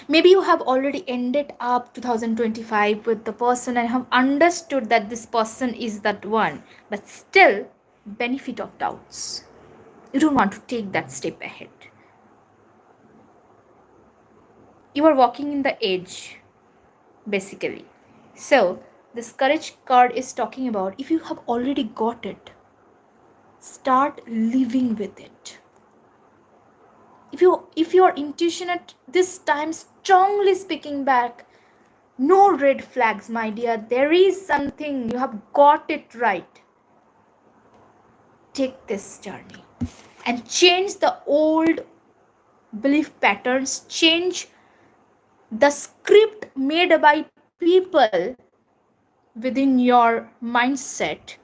Maybe you have already ended up 2025 with the person and have understood that this person is that one, but still, benefit of doubts. You don't want to take that step ahead. You are walking in the edge, basically. So, this courage card is talking about if you have already got it, start living with it. If your intuition at this time strongly speaking back, no red flags, my dear, there is something, you have got it right. Take this journey and change the old belief patterns, change the script made by people within your mindset.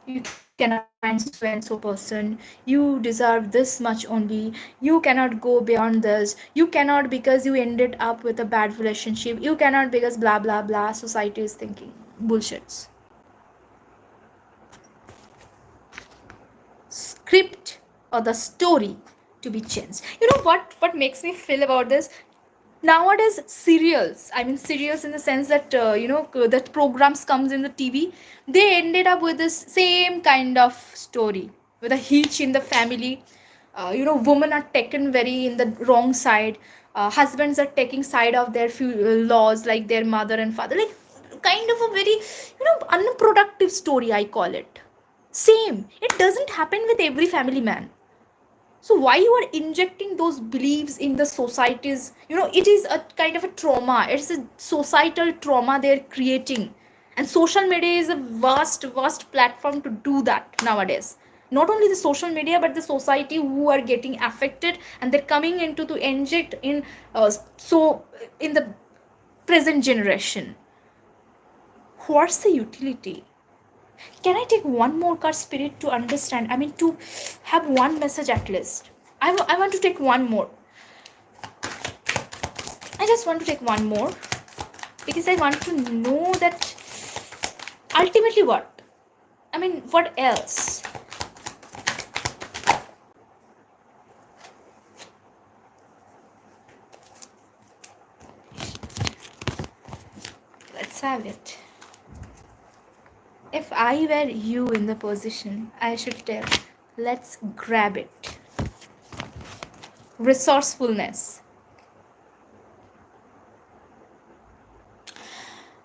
You cannot find so and so person, you deserve this much only, you cannot go beyond this, you cannot because you ended up with a bad relationship, you cannot because blah blah blah, society is thinking bullshits. Script or the story to be changed. You know what makes me feel about this? Nowadays serials, I mean serials in the sense that that programs comes in the TV, they ended up with this same kind of story with a hitch in the family. Women are taken very in the wrong side, husbands are taking side of their laws, like their mother and father, like kind of a very unproductive story, I call it. Same, it doesn't happen with every family man. So why you are injecting those beliefs in the societies? It is a kind of a trauma, it's a societal trauma they're creating, and social media is a vast platform to do that nowadays. Not only the social media but the society who are getting affected, and they're coming into to inject in in the present generation. What's the utility? Can I take one more card, Spirit, to understand? I mean, to have one message at least. I want to take one more. I just want to take one more because I want to know that ultimately what? I mean, what else? Let's have it. If I were you in the position, I should tell, let's grab it. Resourcefulness.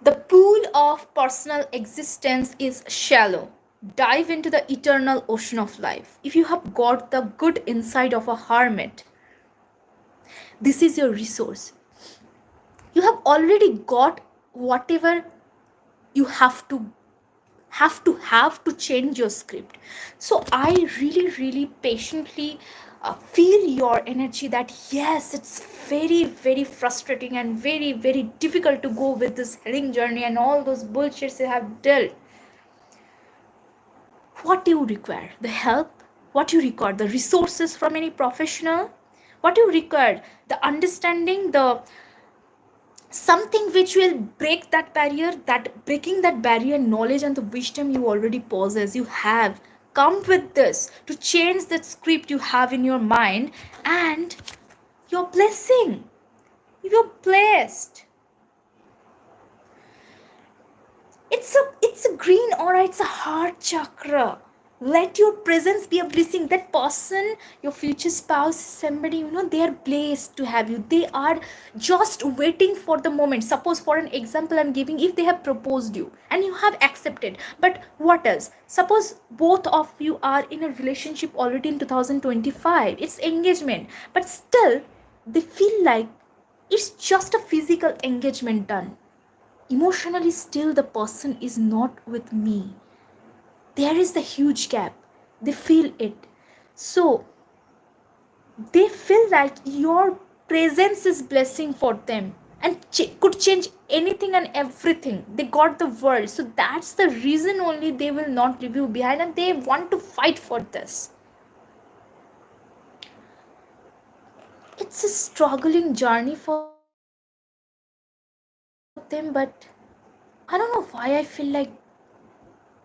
The pool of personal existence is shallow. Dive into the eternal ocean of life. If you have got the good inside of a hermit, this is your resource. You have already got whatever you have to change your script. So I really patiently feel your energy that yes, it's very frustrating and very difficult to go with this healing journey and all those bullshits you have dealt. What you require? The help. What you require? The resources from any professional. What you require? The understanding, the something which will break that barrier, that breaking that barrier, knowledge and the wisdom you already possess, you have come with this to change that script you have in your mind, and you're blessing, you're blessed. It's a green aura, it's a heart chakra. Let your presence be a blessing. That person, your future spouse, somebody, they are blessed to have you. They are just waiting for the moment. Suppose, for an example I'm giving, if they have proposed you and you have accepted, but what else? Suppose both of you are in a relationship already in 2025, it's engagement, but still they feel like it's just a physical engagement done. Emotionally, still the person is not with me. There is a huge gap. They feel it. So they feel like your presence is blessing for them and could change anything and everything. They got the world. So that's the reason only they will not leave you behind, and they want to fight for this. It's a struggling journey for them, but I don't know why I feel like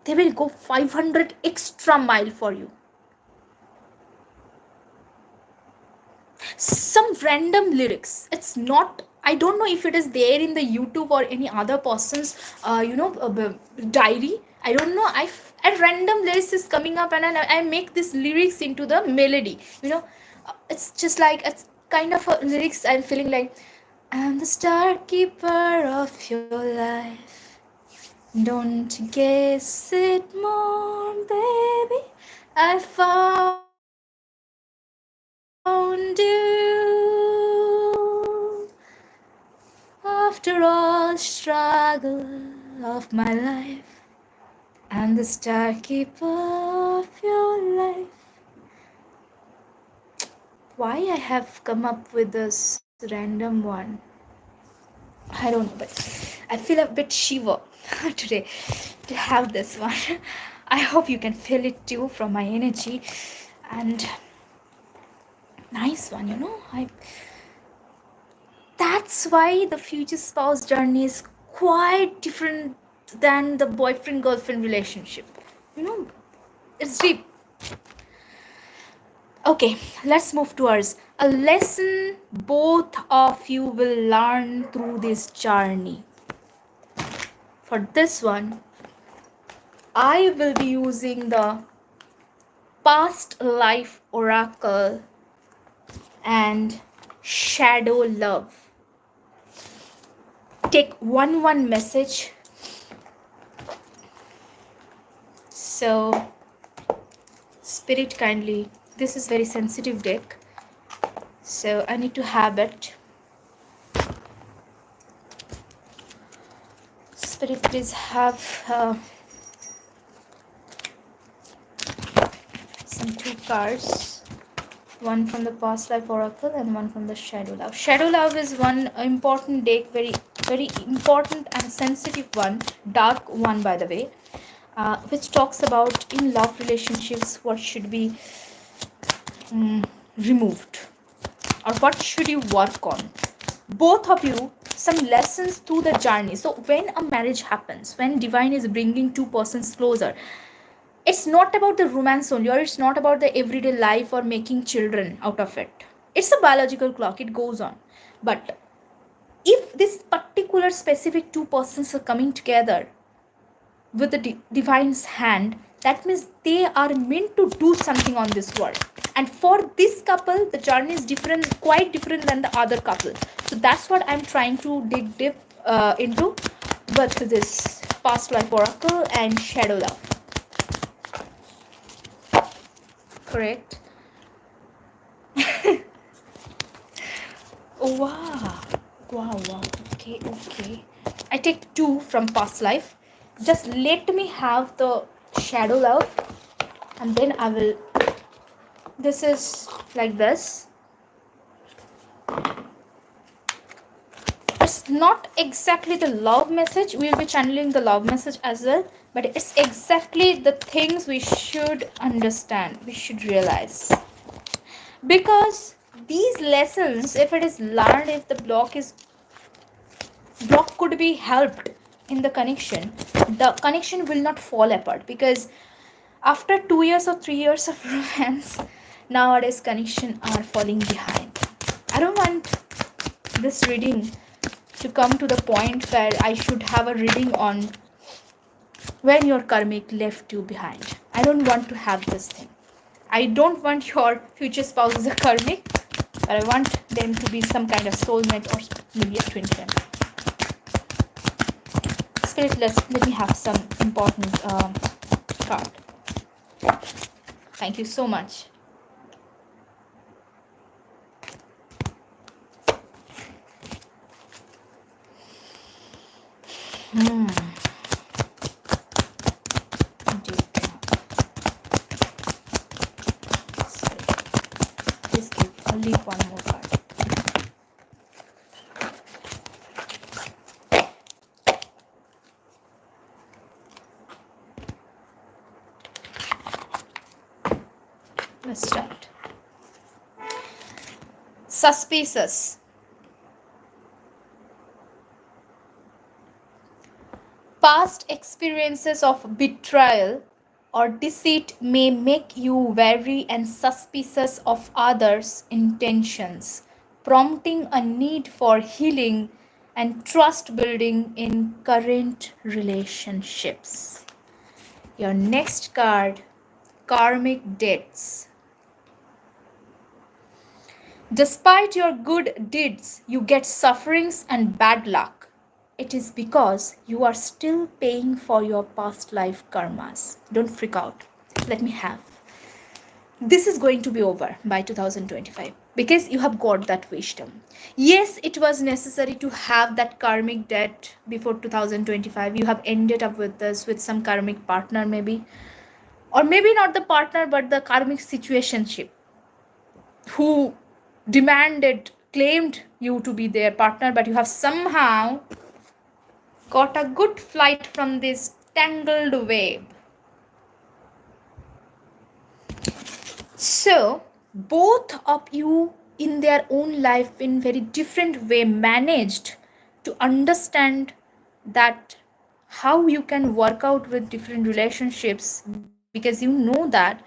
they will go 500 extra mile for you. Some random lyrics. It's not, I don't know if it is there in the YouTube or any other person's diary. I don't know. A random lyrics is coming up, and I make this lyrics into the melody. It's just like, it's kind of a lyrics. I'm feeling like, I'm the star keeper of your life. Don't guess it more, baby. I found you after all struggle of my life, and the star keeper of your life. Why I have come up with this random one, I don't know, but I feel a bit shiver today to have this one. I hope you can feel it too from my energy. And nice one, that's why the future spouse journey is quite different than the boyfriend girlfriend relationship. It's deep. Okay, let's move towards a lesson both of you will learn through this journey. For this one, I will be using the past life oracle and shadow love. Take one message. So spirit, kindly, this is very sensitive deck, so I need to have it. Spirit, please have some 2 cards, one from the past life oracle and one from the shadow love. Shadow love is one important deck, very important and sensitive one, dark one by the way, which talks about in love relationships what should be removed or what should you work on. Both of you some lessons through the journey. So when a marriage happens, when divine is bringing two persons closer, it's not about the romance only, or it's not about the everyday life or making children out of it. It's a biological clock, it goes on. But if this particular specific two persons are coming together with the divine's hand, that means they are meant to do something on this world. And for this couple, the journey is different, quite different than the other couple. So that's what I'm trying to dig deep into with this past life oracle and shadow love. Correct? Oh, wow. Okay. I take two from past life. Just let me have the shadow love, and then I will. This is like this. It's not exactly the love message. We'll be channeling the love message as well, but it's exactly the things we should understand, we should realize. Because these lessons, if it is learned, if the block could be helped in the connection will not fall apart. Because after 2 years or 3 years of romance, nowadays connection are falling behind. I don't want this reading to come to the point where I should have a reading on when your karmic left you behind. I don't want to have this thing. I don't want your future spouse as a karmic, but I want them to be some kind of soulmate or maybe a twin flame. Spirit, let me have some important card. Thank you so much. Please give only one more card. Let's start. Suspicious. Past experiences of betrayal or deceit may make you wary and suspicious of others' intentions, prompting a need for healing and trust building in current relationships. Your next card, karmic debts. Despite your good deeds, you get sufferings and bad luck. It is because you are still paying for your past life karmas. Don't freak out. Let me have. This is going to be over by 2025 because you have got that wisdom. Yes, it was necessary to have that karmic debt before 2025. You have ended up with this, with some karmic partner maybe. Or maybe not the partner, but the karmic situationship who claimed you to be their partner, but you have somehow got a good flight from this tangled web. So both of you in their own life in very different way managed to understand that how you can work out with different relationships, because you know that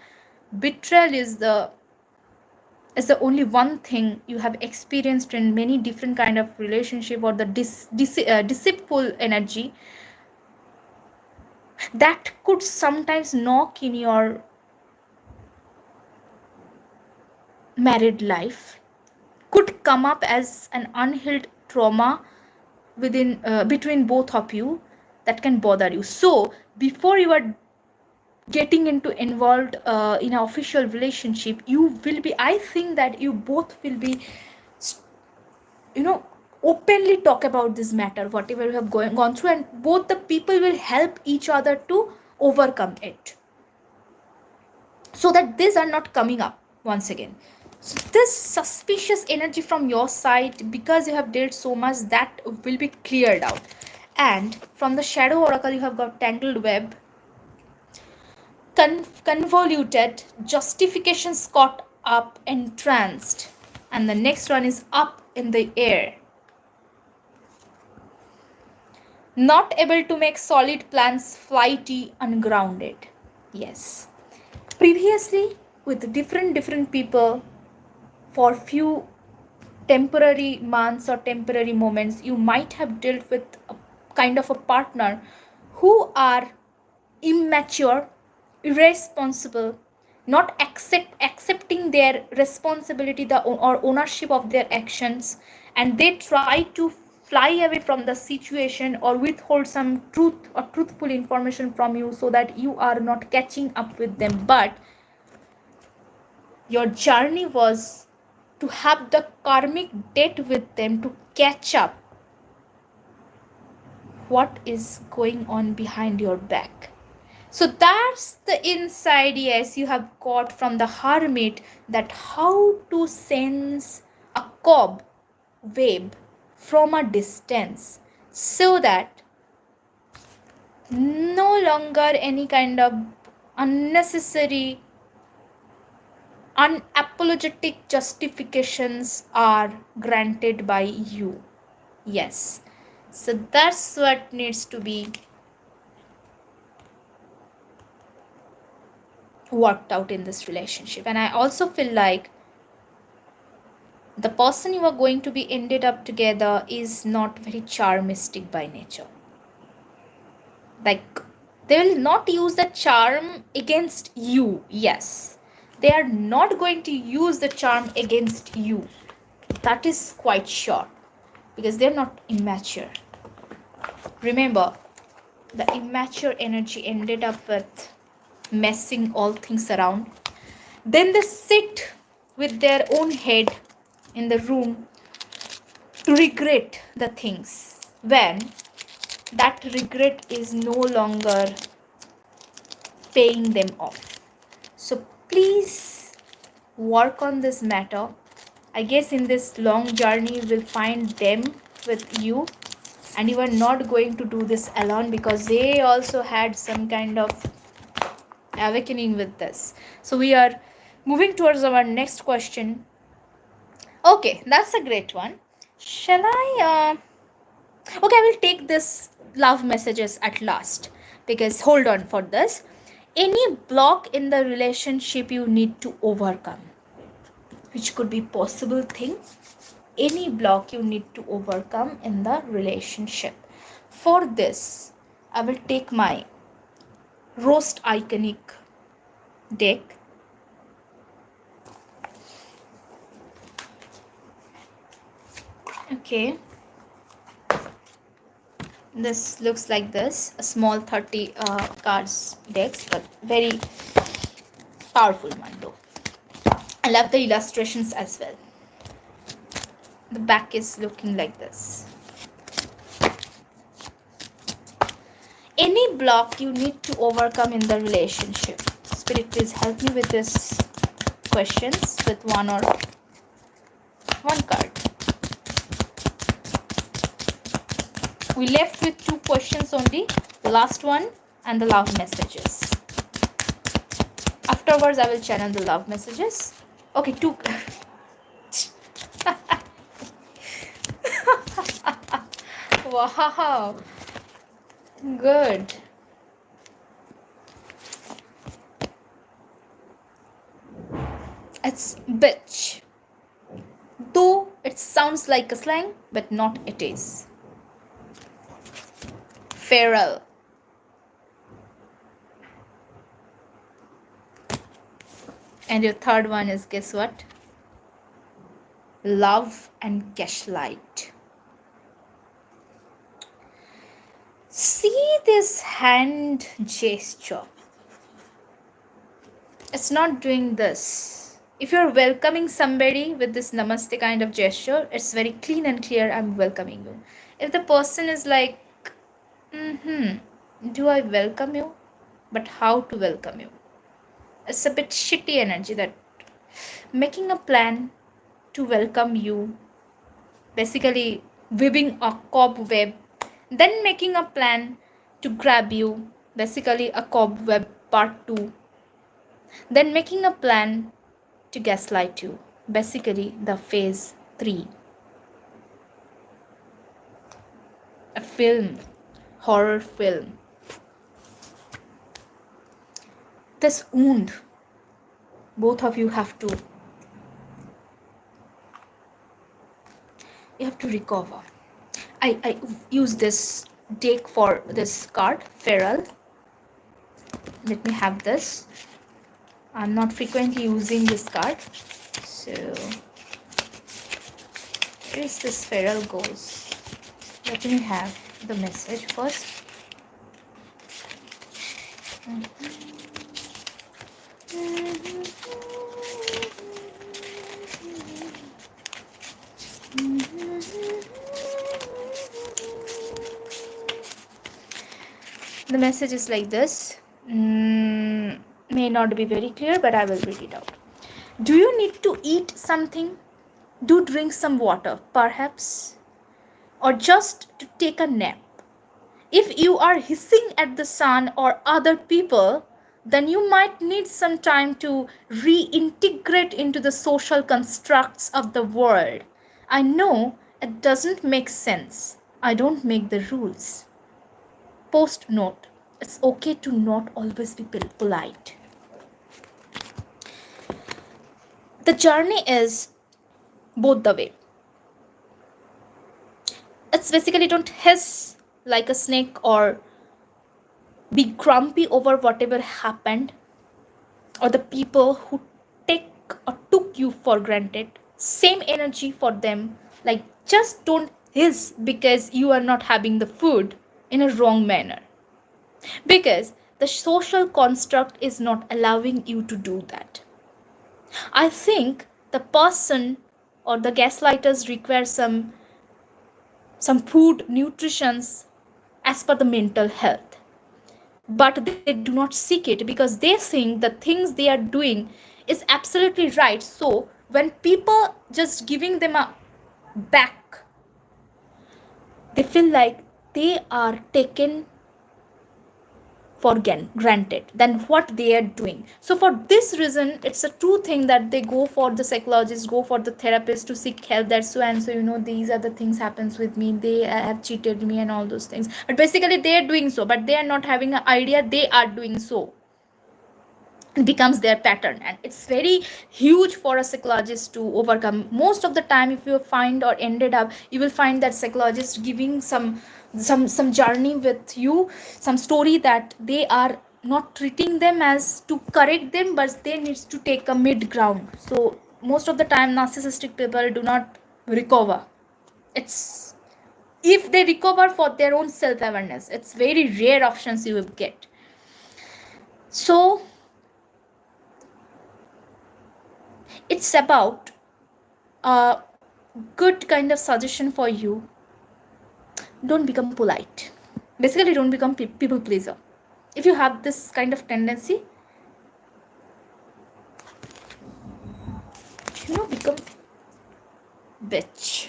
betrayal is the only one thing you have experienced in many different kind of relationship, or the deceitful energy that could sometimes knock in your married life, could come up as an unhealed trauma within between both of you that can bother you. So before you are getting involved in an official relationship, you will be, I think that you both will be, openly talk about this matter, whatever you have gone through, and both the people will help each other to overcome it, so that these are not coming up once again. So this suspicious energy from your side, because you have dealt so much, that will be cleared out. And from the shadow oracle, you have got tangled web, convoluted, justifications caught up, entranced, and the next one is up in the air. not able to make solid plans, flighty, ungrounded. Yes. Previously, with different people, for few temporary months or temporary moments, you might have dealt with a kind of a partner who are immature, irresponsible, not accepting their responsibility or ownership of their actions, and they try to fly away from the situation or withhold some truth or truthful information from you so that you are not catching up with them. But your journey was to have the karmic debt with them to catch up what is going on behind your back. So that's the inside, yes, you have got from the hermit, that how to sense a cobweb from a distance, so that no longer any kind of unnecessary, unapologetic justifications are granted by you. Yes. So that's what needs to be worked out in this relationship. And I also feel like the person you are going to be ended up together is not very charmistic by nature. Like, they will not use the charm against you. Yes, they are not going to use the charm against you. That is quite sure, because they're not immature. Remember, the immature energy ended up with messing all things around. Then they sit with their own head in the room to regret the things when that regret is no longer paying them off. So please work on this matter. I guess in this long journey you will find them with you, and you are not going to do this alone, because they also had some kind of awakening with this. So we are moving towards our next question. Okay, that's a great one. Shall I okay, I will take this love messages at last, because hold on for this. Any block in the relationship you need to overcome, which could be possible thing. Any block you need to overcome in the relationship. For this, I will take my roast iconic deck. Okay, this looks like this, a small 30 cards decks, but very powerful one though. I love the illustrations as well. The back is looking like this. Any block you need to overcome in the relationship. Spirit, please help me with this questions with one card. We left with two questions only, the last one and the love messages. Afterwards, I will channel the love messages. Okay, two. Wow, good. It's bitch. Though it sounds like a slang, but not it is. Feral. And your third one is, guess what? Love and gaslight. See this hand gesture. It's not doing this. If you're welcoming somebody with this namaste kind of gesture, it's very clean and clear, I'm welcoming you. If the person is like, do I welcome you? But how to welcome you? It's a bit shitty energy, that making a plan to welcome you, basically weaving a cobweb, then making a plan to grab you, basically a cobweb part 2, then making a plan to gaslight you, basically the phase 3. A film horror film. This wound, both of you have to recover. I use this deck for this card, Feral. Let me have this. I'm not frequently using this card, so where is this Feral goes? Let me have the message first. The message is like this. May not be very clear, but I will read it out. Do you need to eat something? Do drink some water, perhaps? Or just to take a nap? If you are hissing at the sun or other people, then you might need some time to reintegrate into the social constructs of the world. I know it doesn't make sense. I don't make the rules. Post note: it's okay to not always be polite. The journey is both the way. It's basically don't hiss like a snake or be grumpy over whatever happened or the people who take or took you for granted. Same energy for them. Like, just don't hiss because you are not having the food in a wrong manner, because the social construct is not allowing you to do that. I think the person or the gaslighters require some food, nutrition as per the mental health, but they do not seek it because they think the things they are doing is absolutely right. So when people just giving them a back, they feel like they are taken for granted than what they are doing. So for this reason, it's a true thing that they go for the psychologist, go for the therapist to seek help. That so and so, these are the things happens with me, they have cheated me and all those things, but basically they are doing so, but they are not having an idea they are doing so. It becomes their pattern, and it's very huge for a psychologist to overcome. Most of the time, if you find or ended up, you will find that psychologist giving some journey with you, some story that they are not treating them as to correct them, but they needs to take a mid ground. So most of the time narcissistic people do not recover. It's if they recover for their own self-awareness, it's very rare options you will get. So it's about a good kind of suggestion for you. Don't become polite. Basically, don't become people pleaser. If you have this kind of tendency, become bitch.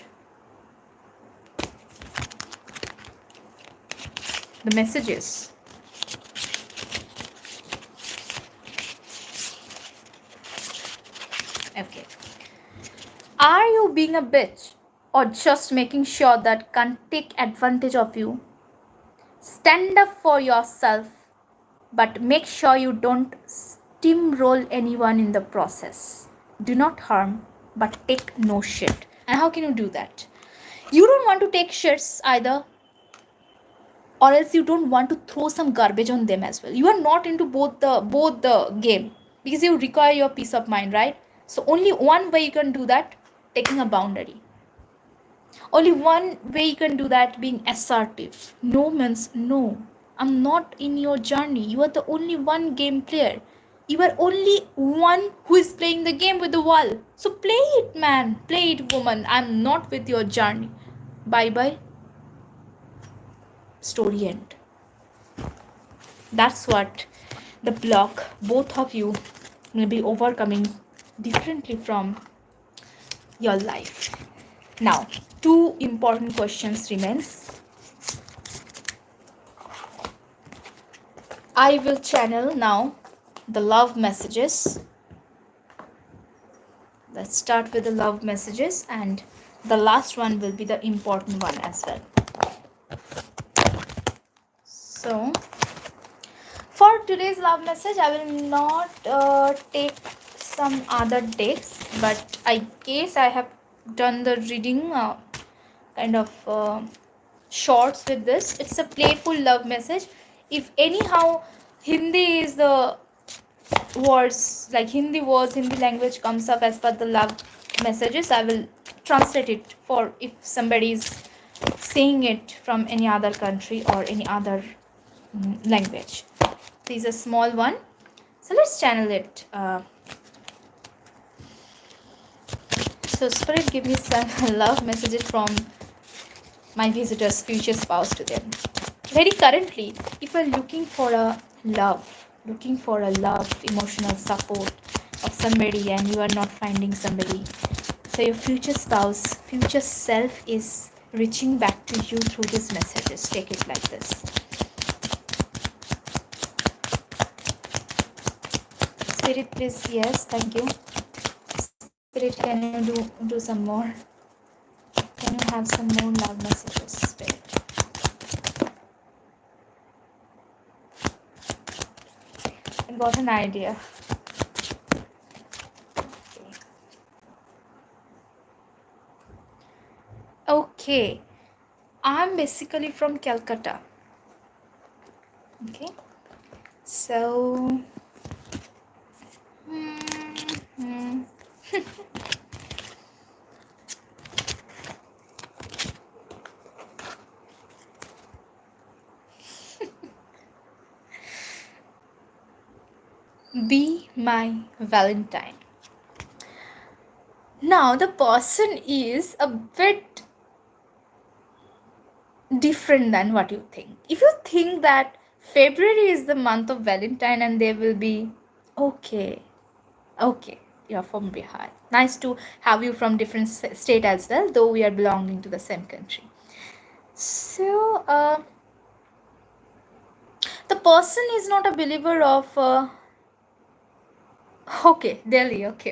The messages. Okay. Are you being a bitch or just making sure that can't take advantage of you? Stand up for yourself, but make sure you don't steamroll anyone in the process. Do not harm, but take no shit. And how can you do that? You don't want to take shits either, or else you don't want to throw some garbage on them as well. You are not into both the game, because you require your peace of mind, right? So only one way you can do that, taking a boundary. Only one way you can do that, being assertive. No means no. I'm not in your journey. You are the only one game player. You are only one who is playing the game with the wall. So play it, man. Play it, woman. I'm not with your journey. Bye-bye. Story end. That's what the block both of you will be overcoming differently from your life. Now, two important questions remains. I will channel now the love messages. Let's start with the love messages, and the last one will be the important one as well. today's love message, I will not take some other decks, but I guess I have done the reading kind of shorts with this. It's a playful love message. If anyhow Hindi is the words, like Hindi words, Hindi language comes up as per the love messages, I will translate it for if somebody is saying it from any other country or any other language. This is a small one, so let's channel it. So spirit, give me some love messages from my visitor's future spouse to them. Very currently, if you're looking for a love, emotional support of somebody, and you are not finding somebody, so your future spouse, future self is reaching back to you through these messages. Take it like this. Spirit, please. Yes, thank you. Spirit, can you do some more? Can you have some more love messages, Spirit? I got an idea. Okay. I'm basically from Calcutta. Okay. So be my Valentine. Now the person is a bit different than what you think. If you think that February is the month of Valentine and they will be okay, you're from Bihar. Nice to have you from different state as well, though we are belonging to the same country. So the person is not a believer of Delhi. Okay.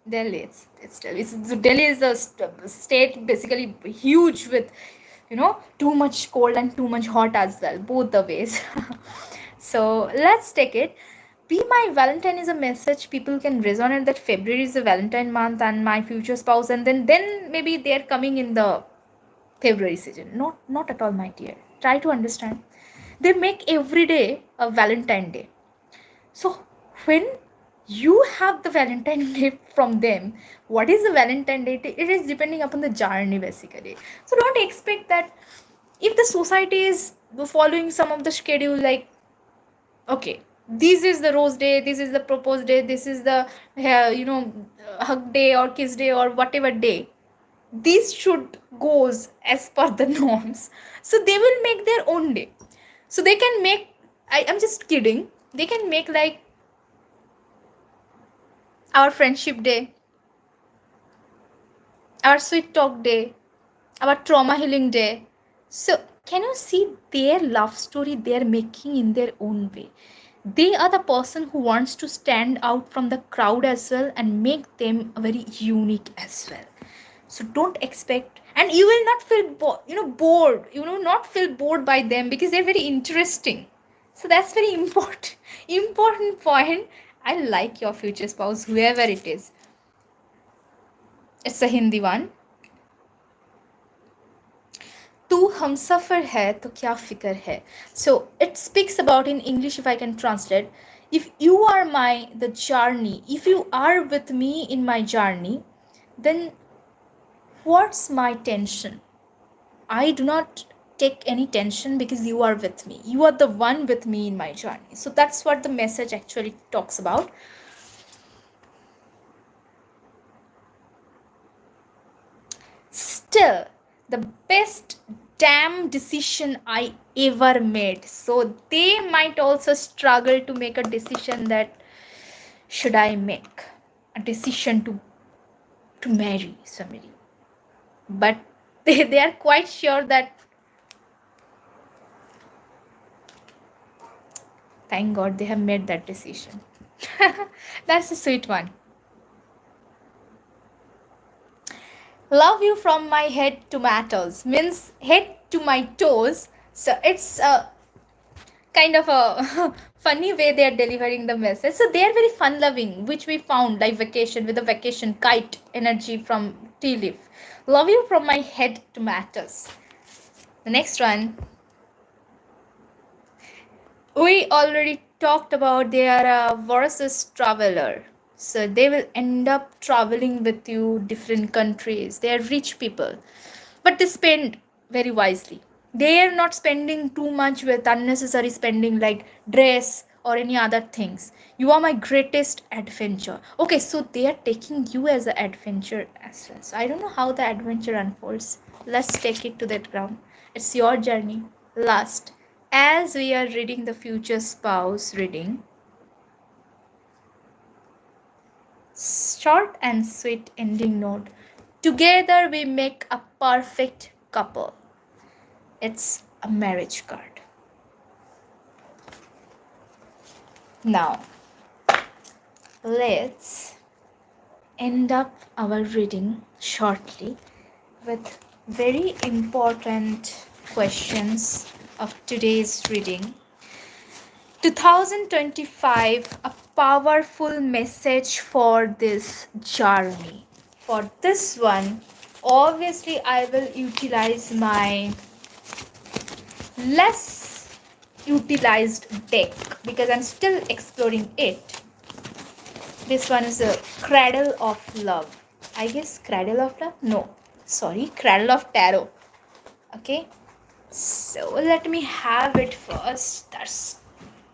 Delhi. It's Delhi. Delhi is a state basically huge with, too much cold and too much hot as well, both the ways. So let's take it. Be my Valentine is a message people can resonate that February is the Valentine month and my future spouse, and then maybe they're coming in the February season. Not at all, my dear. Try to understand. They make every day a Valentine Day. So when you have the Valentine Day from them, what is the Valentine Day? It is depending upon the journey basically. So don't expect that if the society is following some of the schedule, like, okay, this is the rose day, this is the proposed day, this is the hug day or kiss day or whatever day, these should goes as per the norms. So they will make their own day. So they can make, I'm just kidding, they can make like our friendship day, our sweet talk day, our trauma healing day. So can you see their love story they're making in their own way? They are the person who wants to stand out from the crowd as well and make them very unique as well. So don't expect, and you will not feel bored. You will not feel bored by them because they're very interesting. So that's very important point. I like your future spouse, whoever it is. It's a Hindi one. तू हमसफर है तो क्या फिक्र है. So it speaks about, in English, if I can translate, if you are the journey, if you are with me in my journey, then what's my tension? I do not take any tension because you are with me. You are the one with me in my journey. So that's what the message actually talks about. Still, the best damn decision I ever made. So they might also struggle to make a decision that should I make a decision to marry somebody. But they are quite sure that, thank God they have made that decision. That's a sweet one. Love you from my head to my toes means head to my toes. So it's kind of a funny way they are delivering the message. So they are very fun loving, which we found like vacation with a vacation kite energy from tea leaf. Love you from my head to matters. The next one, we already talked about, they are a voracious traveler. So they will end up traveling with you different countries. They are rich people, but they spend very wisely. They are not spending too much with unnecessary spending like dress or any other things. You are my greatest adventure. Okay, so they are taking you as an adventure as well. So I don't know how the adventure unfolds. Let's take it to that ground. It's your journey. Last, as we are reading the future spouse reading, short and sweet ending note. Together we make a perfect couple. It's a marriage card. Now, let's end up our reading shortly with very important questions of today's reading. 2025, a powerful message for this journey. For this one, obviously I will utilize my less utilized deck because I'm still exploring it. This one is a Cradle of Love. I guess Cradle of Love? No, sorry, Cradle of Tarot. Okay, so let me have it first. That's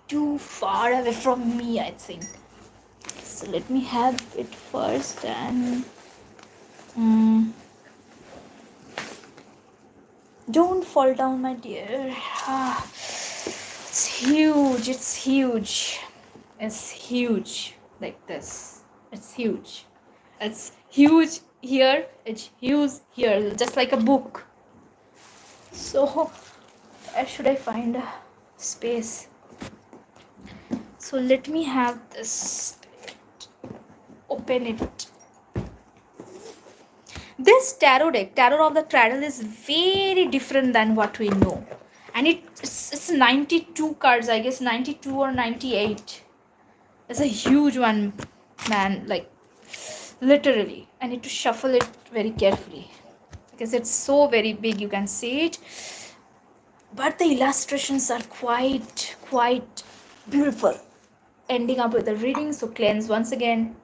too far away from me, I think. So let me have it first and don't fall down, my dear. It's huge. It's huge. It's huge like this. It's huge. It's huge here. It's huge here. Just like a book. So where should I find a space? So let me have this. Open it. This tarot deck, Tarot of the Cradle, is very different than what we know. And it's 92 cards, I guess 92 or 98. It's a huge one, man, like literally. I need to shuffle it very carefully because it's so very big, you can see it. But the illustrations are quite beautiful. Ending up with the reading, so cleanse once again.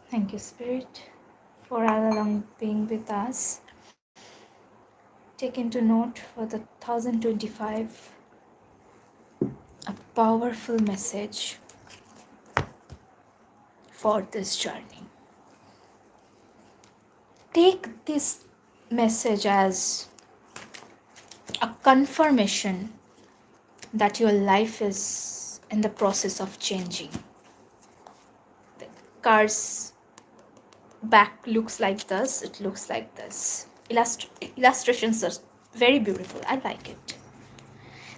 Thank you, Spirit, for all along being with us. Take into note for the 1025, a powerful message for this journey. Take this message as a confirmation that your life is in the process of changing. The card's back looks like this, it looks like this. Illustrations are very beautiful. I like it.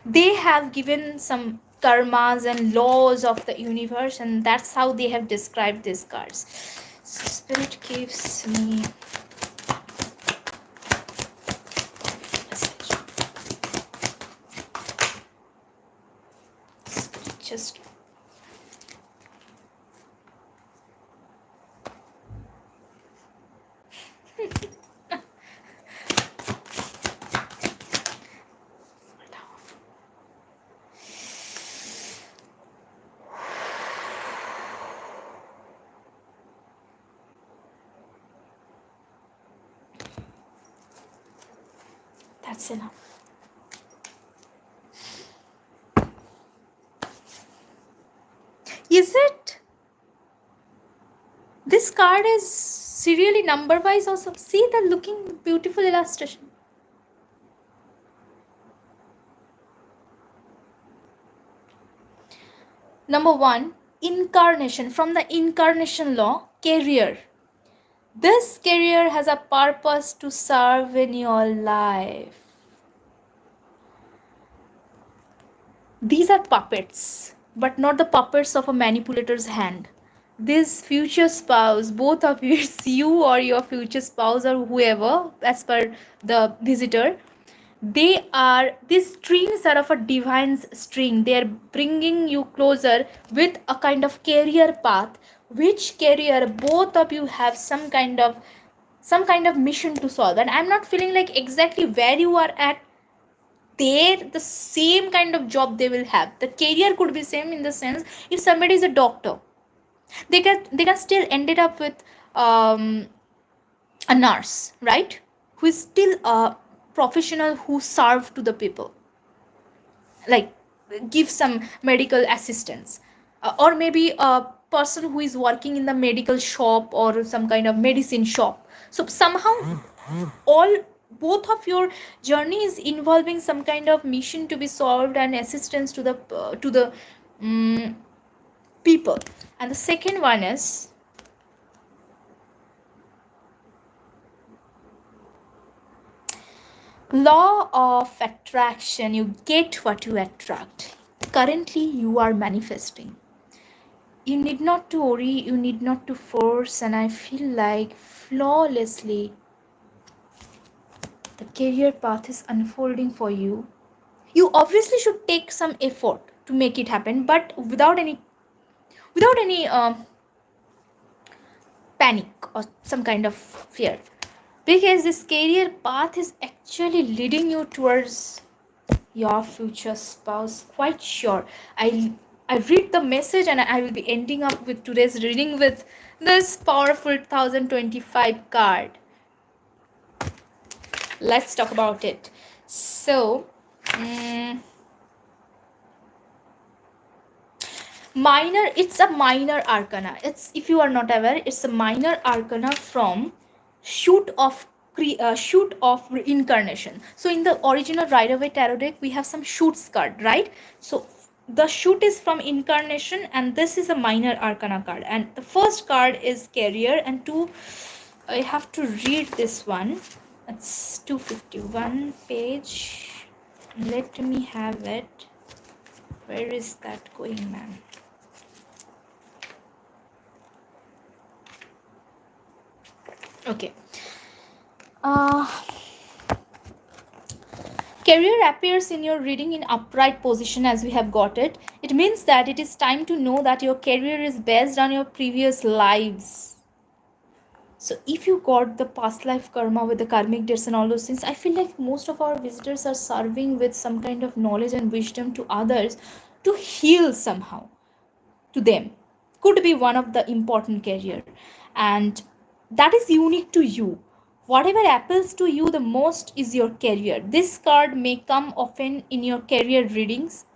They have given some karmas and laws of the universe, and that's how they have described these cards. So Spirit gives me message. Spirit just that's enough. Is it? This card is serially number wise also. See the looking beautiful illustration. Number 1, incarnation. From the incarnation law, career. This career has a purpose to serve in your life. These are puppets, but not the puppets of a manipulator's hand. This future spouse, both of you, it's you or your future spouse or whoever, as per the visitor, these strings are of a divine's string. They are bringing you closer with a kind of career path, which career both of you have some kind of mission to solve. And I'm not feeling like exactly where you are at there, the same kind of job they will have. The career could be same, in the sense, if somebody is a doctor, they can still ended up with um, a nurse, right, who is still a professional who serve to the people, like give some medical assistance. Or maybe a person who is working in the medical shop or some kind of medicine shop. So somehow all both of your journey is involving some kind of mission to be solved and assistance to the um, people. And the second one is law of attraction. You get what you attract. Currently you are manifesting. You need not to worry, you need not to force, and I feel like flawlessly the career path is unfolding for you. You obviously should take some effort to make it happen, but without any panic or some kind of fear, because this career path is actually leading you towards your future spouse, quite sure. I read the message, and I will be ending up with today's reading with this powerful 1025 card. Let's talk about it. So it's a minor arcana. It's, if you are not aware, it's a minor arcana from shoot of incarnation. So in the original Rider-Waite tarot deck, we have some shoots card, right? So the shoot is from incarnation, and this is a minor arcana card, and the first card is career, and two, I have to read this one. It's 251 page. Let me have it. Where is that going, man? Okay. Career appears in your reading in upright position, as we have got it. It means that it is time to know that your career is based on your previous lives. So if you got the past life karma with the karmic debts and all those things, I feel like most of our visitors are serving with some kind of knowledge and wisdom to others to heal somehow to them. Could be one of the important career, and that is unique to you. Whatever appeals to you the most is your career. This card may come often in your career readings.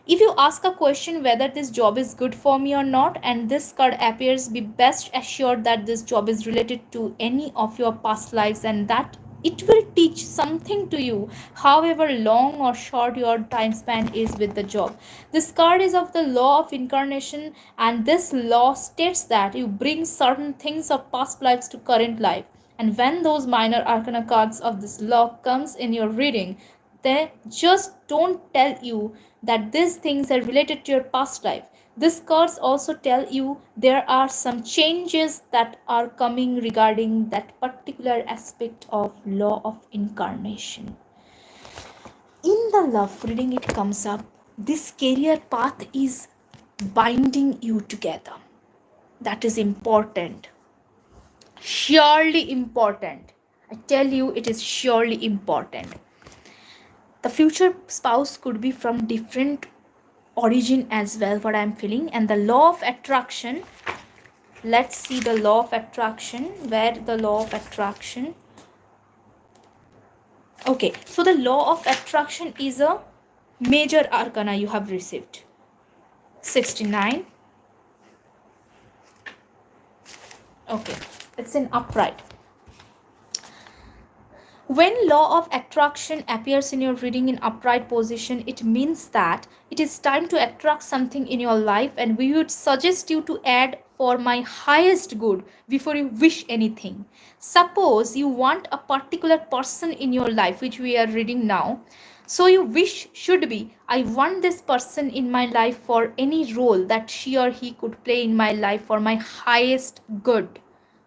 If you ask a question whether this job is good for me or not, and this card appears, be best assured that this job is related to any of your past lives, and that it will teach something to you, however long or short your time span is with the job. This card is of the law of incarnation, and this law states that you bring certain things of past lives to current life. And when those minor arcana cards of this law comes in your reading, they just don't tell you that these things are related to your past life. These cards also tell you there are some changes that are coming regarding that particular aspect of law of incarnation. In the love reading, it comes up, this career path is binding you together. That is important. Surely important. I tell you, it is surely important. The future spouse could be from different origin as well, what I'm feeling. And the law of attraction, let's see the law of attraction. Where the law of attraction? Okay, so the law of attraction is a major arcana you have received. 69. Okay, it's in upright. When law of attraction appears in your reading in upright position, it means that it is time to attract something in your life, and we would suggest you to add for my highest good before you wish anything. Suppose you want a particular person in your life, which we are reading now. So you wish should be, I want this person in my life for any role that she or he could play in my life for my highest good.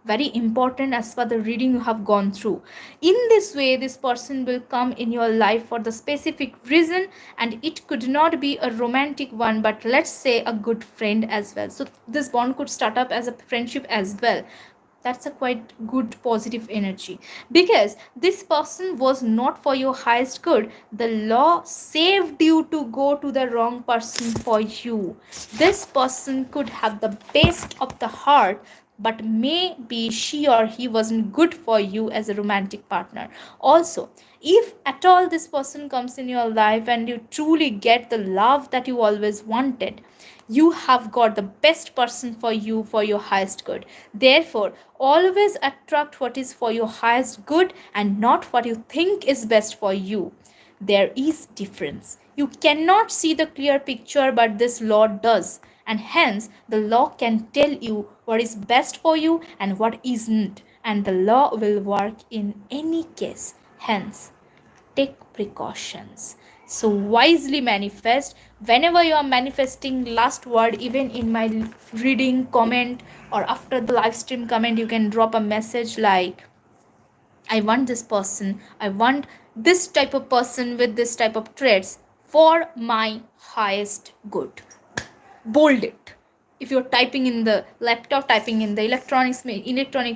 Very important as per the reading you have gone through. In this way, this person will come in your life for the specific reason, and it could not be a romantic one, but let's say a good friend as well. So this bond could start up as a friendship as well. That's a quite good positive energy, because this person was not for your highest good. The law saved you to go to the wrong person for you. This person could have the best of the heart, but maybe she or he wasn't good for you as a romantic partner. Also, if at all this person comes in your life and you truly get the love that you always wanted, you have got the best person for you for your highest good. Therefore, always attract what is for your highest good and not what you think is best for you. There is difference. You cannot see the clear picture, but this law does, and hence the law can tell you what is best for you and what isn't, and the law will work in any case. Hence, take precautions. So wisely manifest. Whenever you are manifesting, last word, even in my reading comment or after the live stream comment, you can drop a message like, I want this person, I want this type of person with this type of traits for my highest good. Bold it. If you're typing in the laptop, typing in the electronic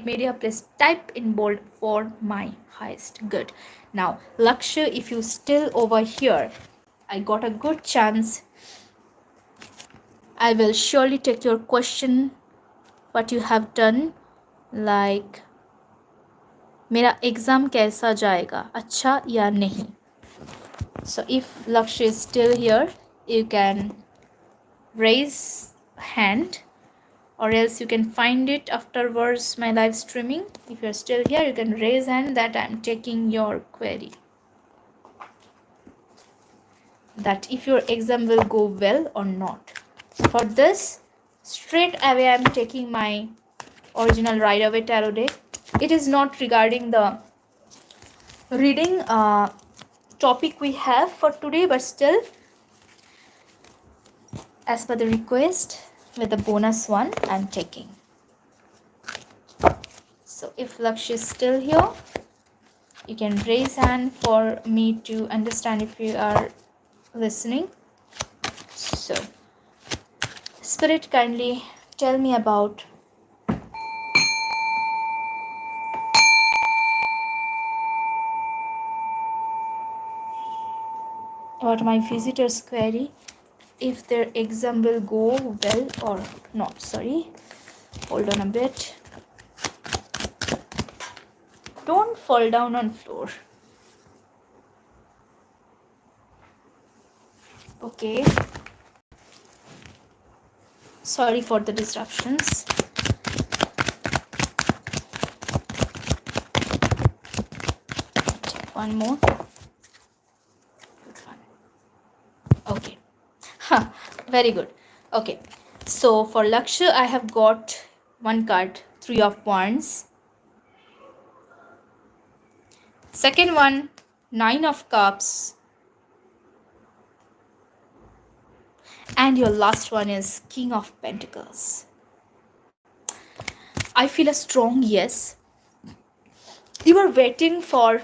media, please type in bold, for my highest good. Now Lakshya, if you still over here, I got a good chance. I will surely take your question, what you have done, like मेरा exam कैसा जाएगा, अच्छा या नहीं. So if Lakshya is still here, you can raise hand, or else you can find it afterwards my live streaming. If you're still here, you can raise hand that I'm taking your query, that if your exam will go well or not. For this, straight away I'm taking my original Rider-Waite tarot deck. It is not regarding the reading topic we have for today, but still, as per the request, with the bonus one I'm taking. So if Lakshya is still here, you can raise hand for me to understand if you are listening. So Spirit, kindly tell me about my visitor's query, if their exam will go well or not. Sorry, hold on a bit. Don't fall down on floor. Okay, sorry for the disruptions. Check one more. Okay, very good. Okay, so for Lakshya, I have got one card, 3 of Wands. Second one, 9 of Cups. And your last one is King of Pentacles. I feel a strong yes. You are waiting for,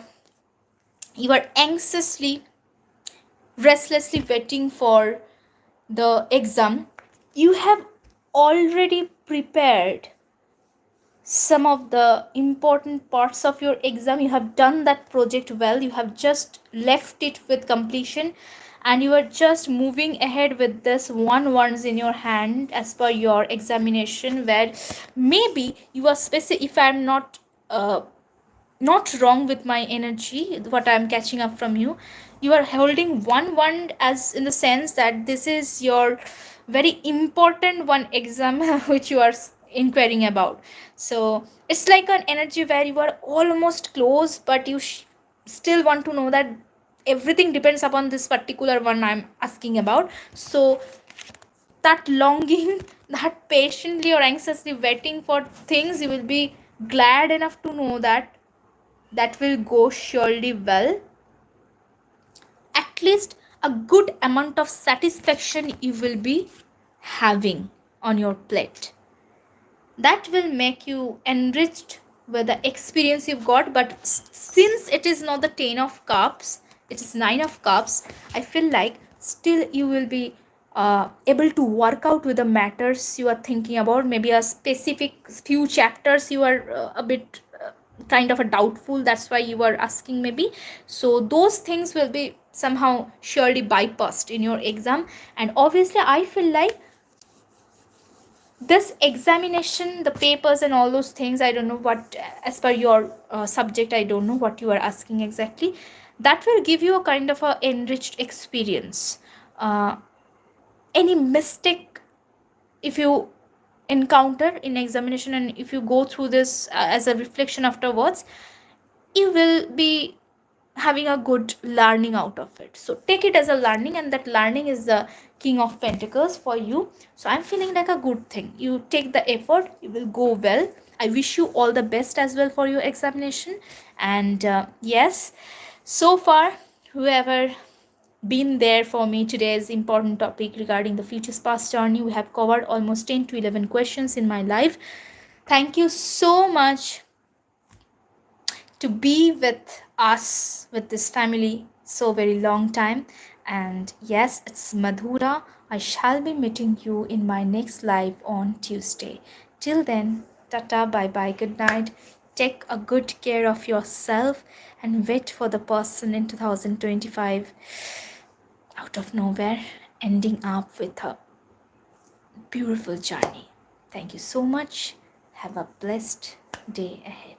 you are anxiously, restlessly waiting for the exam. You have already prepared some of the important parts of your exam. You have done that project well. You have just left it with completion, and you are just moving ahead with this wands in your hand as per your examination, where maybe you are specific. If I'm not wrong with my energy, what I'm catching up from you, you are holding one wand, as in the sense that this is your very important one exam which you are inquiring about. So it's like an energy where you are almost close, but you still want to know that everything depends upon this particular one I'm asking about. So that longing, that patiently or anxiously waiting for things, you will be glad enough to know that that will go surely well. At at least a good amount of satisfaction you will be having on your plate. That will make you enriched with the experience you've got. But since it is not the 10 of cups, it is 9 of cups, I feel like still you will be able to work out with the matters you are thinking about. Maybe a specific few chapters you are a bit kind of a doubtful, that's why you are asking maybe. So those things will be somehow surely bypassed in your exam. And obviously I feel like this examination, the papers and all those things, I don't know what, as per your subject, I don't know what you are asking exactly, that will give you a kind of a enriched experience. Any mistake if you encounter in examination, and if you go through this as a reflection afterwards, you will be having a good learning out of it. So take it as a learning, and that learning is the king of pentacles for you. So I'm feeling like a good thing. You take the effort, you will go well. I wish you all the best as well for your examination. And yes, so far whoever been there for me, today's important topic regarding the future's past journey, we have covered almost 10 to 11 questions in my life. Thank you so much to be with us, with this family, so very long time. And yes, it's Madhura. I shall be meeting you in my next live on Tuesday. Till then, tata, bye bye, good night. Take a good care of yourself and wait for the person in 2025 out of nowhere ending up with a beautiful journey. Thank you so much. Have a blessed day ahead.